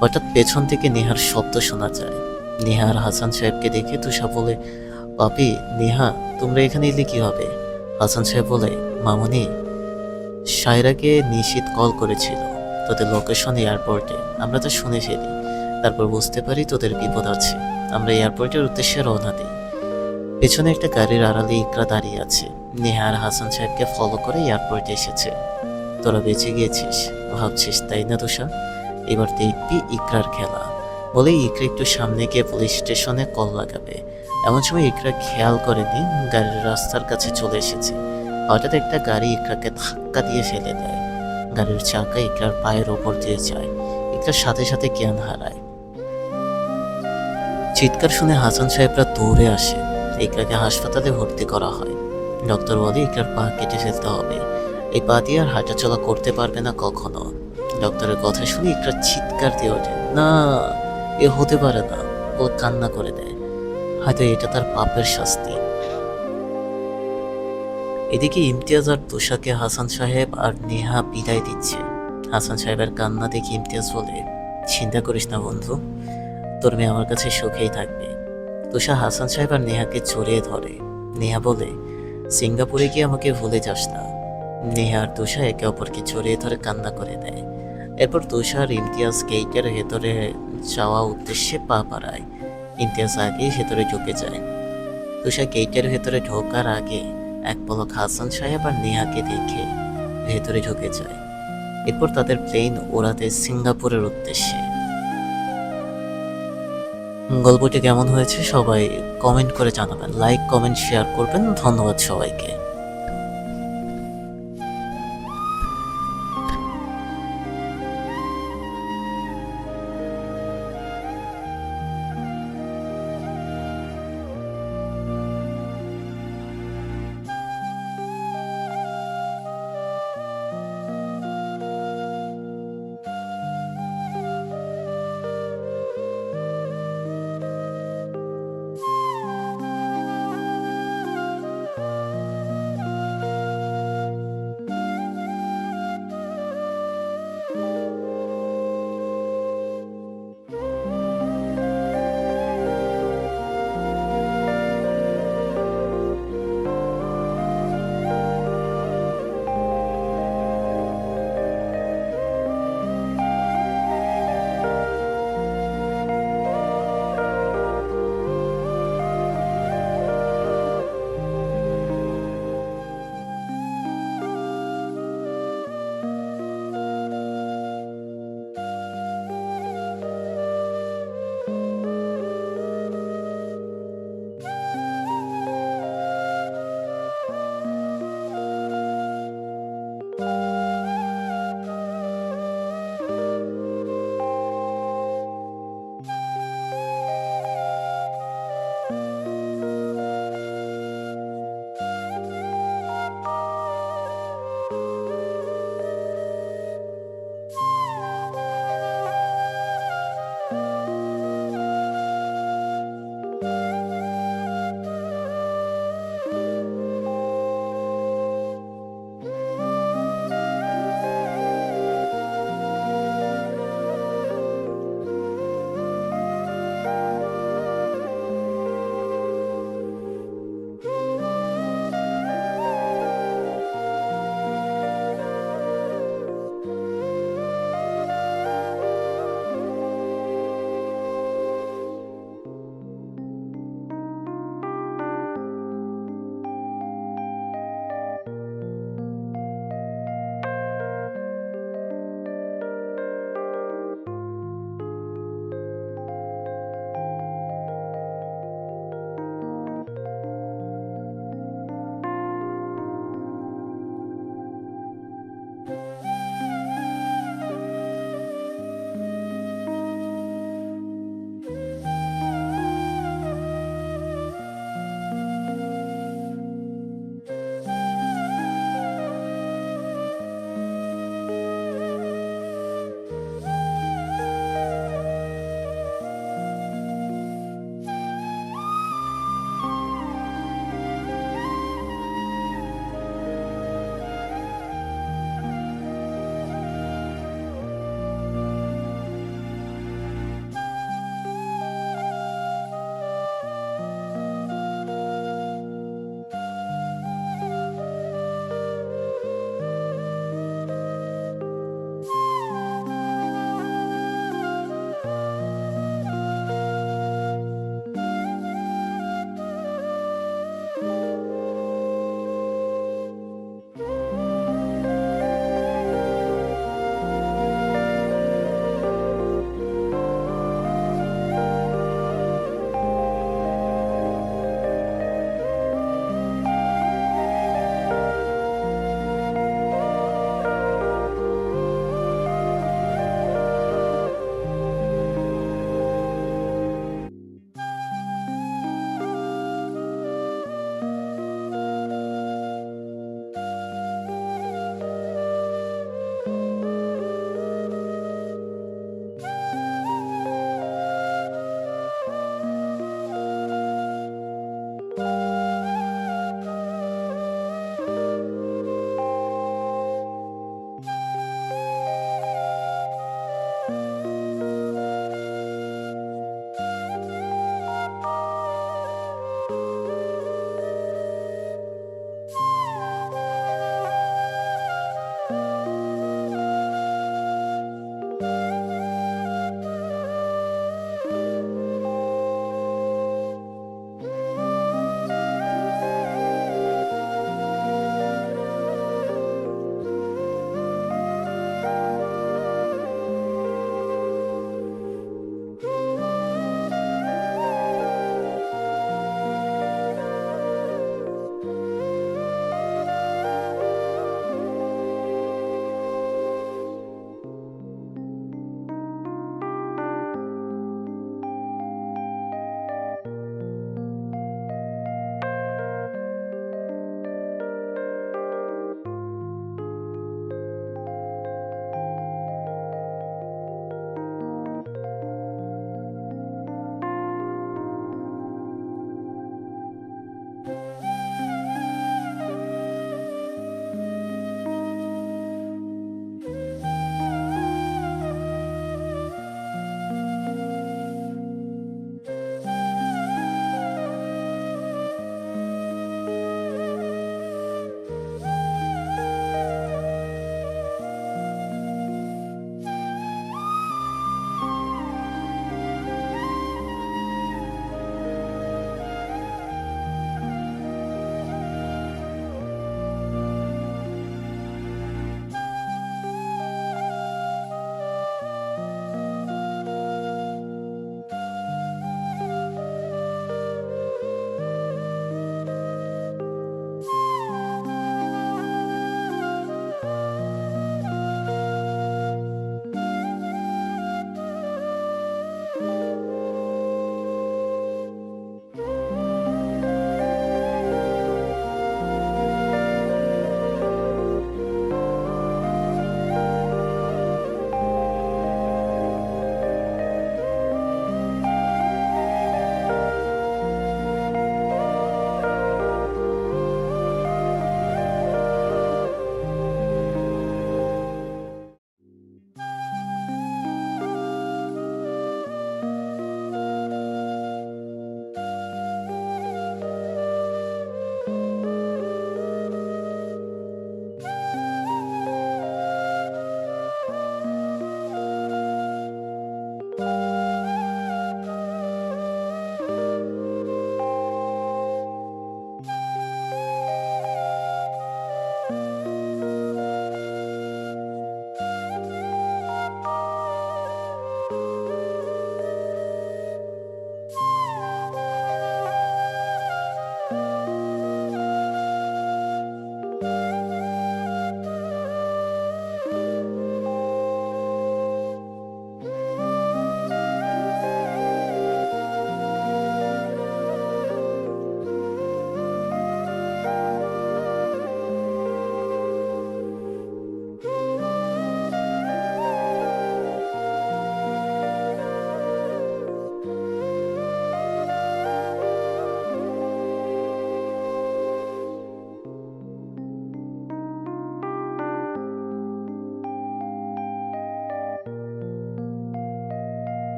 হঠাৎ পেছন থেকে নেহার শব্দ শোনা যায়। নেহা আর হাসান সাহেবকে দেখে তুষা বলে, পাপি, নেহা, তোমরা এখানে এলে কি হবে? হাসান সাহেব বলে, মামুনি, সায়রাকে নিশিত কল করেছিল তোদের লোকেশন এয়ারপোর্টে। আমরা তা শুনে ফেলি, তারপর বুঝতে পারি তোদের বিপদ আছে। আমরা এয়ারপোর্টের উদ্দেশ্যে রওনা দিই। পেছনে একটা গাড়ির আড়ালে ইকরা দাঁড়িয়ে আছে। নেহা আর হাসান সাহেবকে ফলো করে এয়ারপোর্টে এসেছে। তোরা বেঁচে গিয়েছিস ভাবছিস, তাই না তুষা? এবার দেখবি ইকরার খেলা। বলে ইকরা একটু সামনে গিয়ে পুলিশ স্টেশনে কল লাগাবে। এমন সময় ইকরা খেয়াল করেনি গাড়ির রাস্তার কাছে চলে এসেছে। হঠাৎ একটা গাড়ি ইকরাকে ধাক্কা দিয়ে ফেলে দেয়। গাড়ির চাকা ইকরার পায়ের ওপর দিয়ে যায়। ইকরার সাথে সাথে জ্ঞান হারায়। চিৎকার শুনে হাসান সাহেবরা দৌড়ে আসে। ইকরাকে হাসপাতালে ভর্তি করা হয়। ডক্টর বলে ইকরার পা কেটে ফেলতে হবে, এই পা দিয়ে আর হাঁটাচলা করতে পারবে না কখনো। ডক্টরের কথা শুনে ইকরা চিৎকার দিয়ে ওঠে, না, এ হতে পারে না। ও কান্না করে দেয়, হয়তো এটা তার পাপের শাস্তি। এদিকে ইমতিয়াজ আর তুষাকে হাসান সাহেব আর নেহা বিদায় দিচ্ছে। হাসান সাহেবের কান্না দেখে ইমতিয়াজ বলে, চিন্তা করিস না বন্ধু, তোর মেয়ে আমার কাছে সুখেই থাকবে। তুষা হাসান সাহেব আর নেহাকে জড়িয়ে ধরে। নেহা বলে, সিঙ্গাপুরে গিয়ে আমাকে ভুলে যাস না। নেহা আর তুষা একে অপরকে জড়িয়ে ধরে কান্না করে দেয়। এরপর তুষা আর ইমতিয়াজ গেইটের ভেতরে যাওয়া উদ্দেশ্যে পা বাড়ায়। ইমতিয়াজ আগেই ভেতরে ঢুকে যায়। তুষা গেইটের ভেতরে ঢোকার আগে এক পলক হাসান সাহেব আর নেহাকে দেখে ভেতরে ঢুকে যায়। এরপর তাদের প্লেন ওড়াতে সিঙ্গাপুরের উদ্দেশ্যে। গল্পটি কেমন হয়েছে সবাই কমেন্ট করে জানাবেন, লাইক কমেন্ট শেয়ার করবেন। ধন্যবাদ সবাইকে।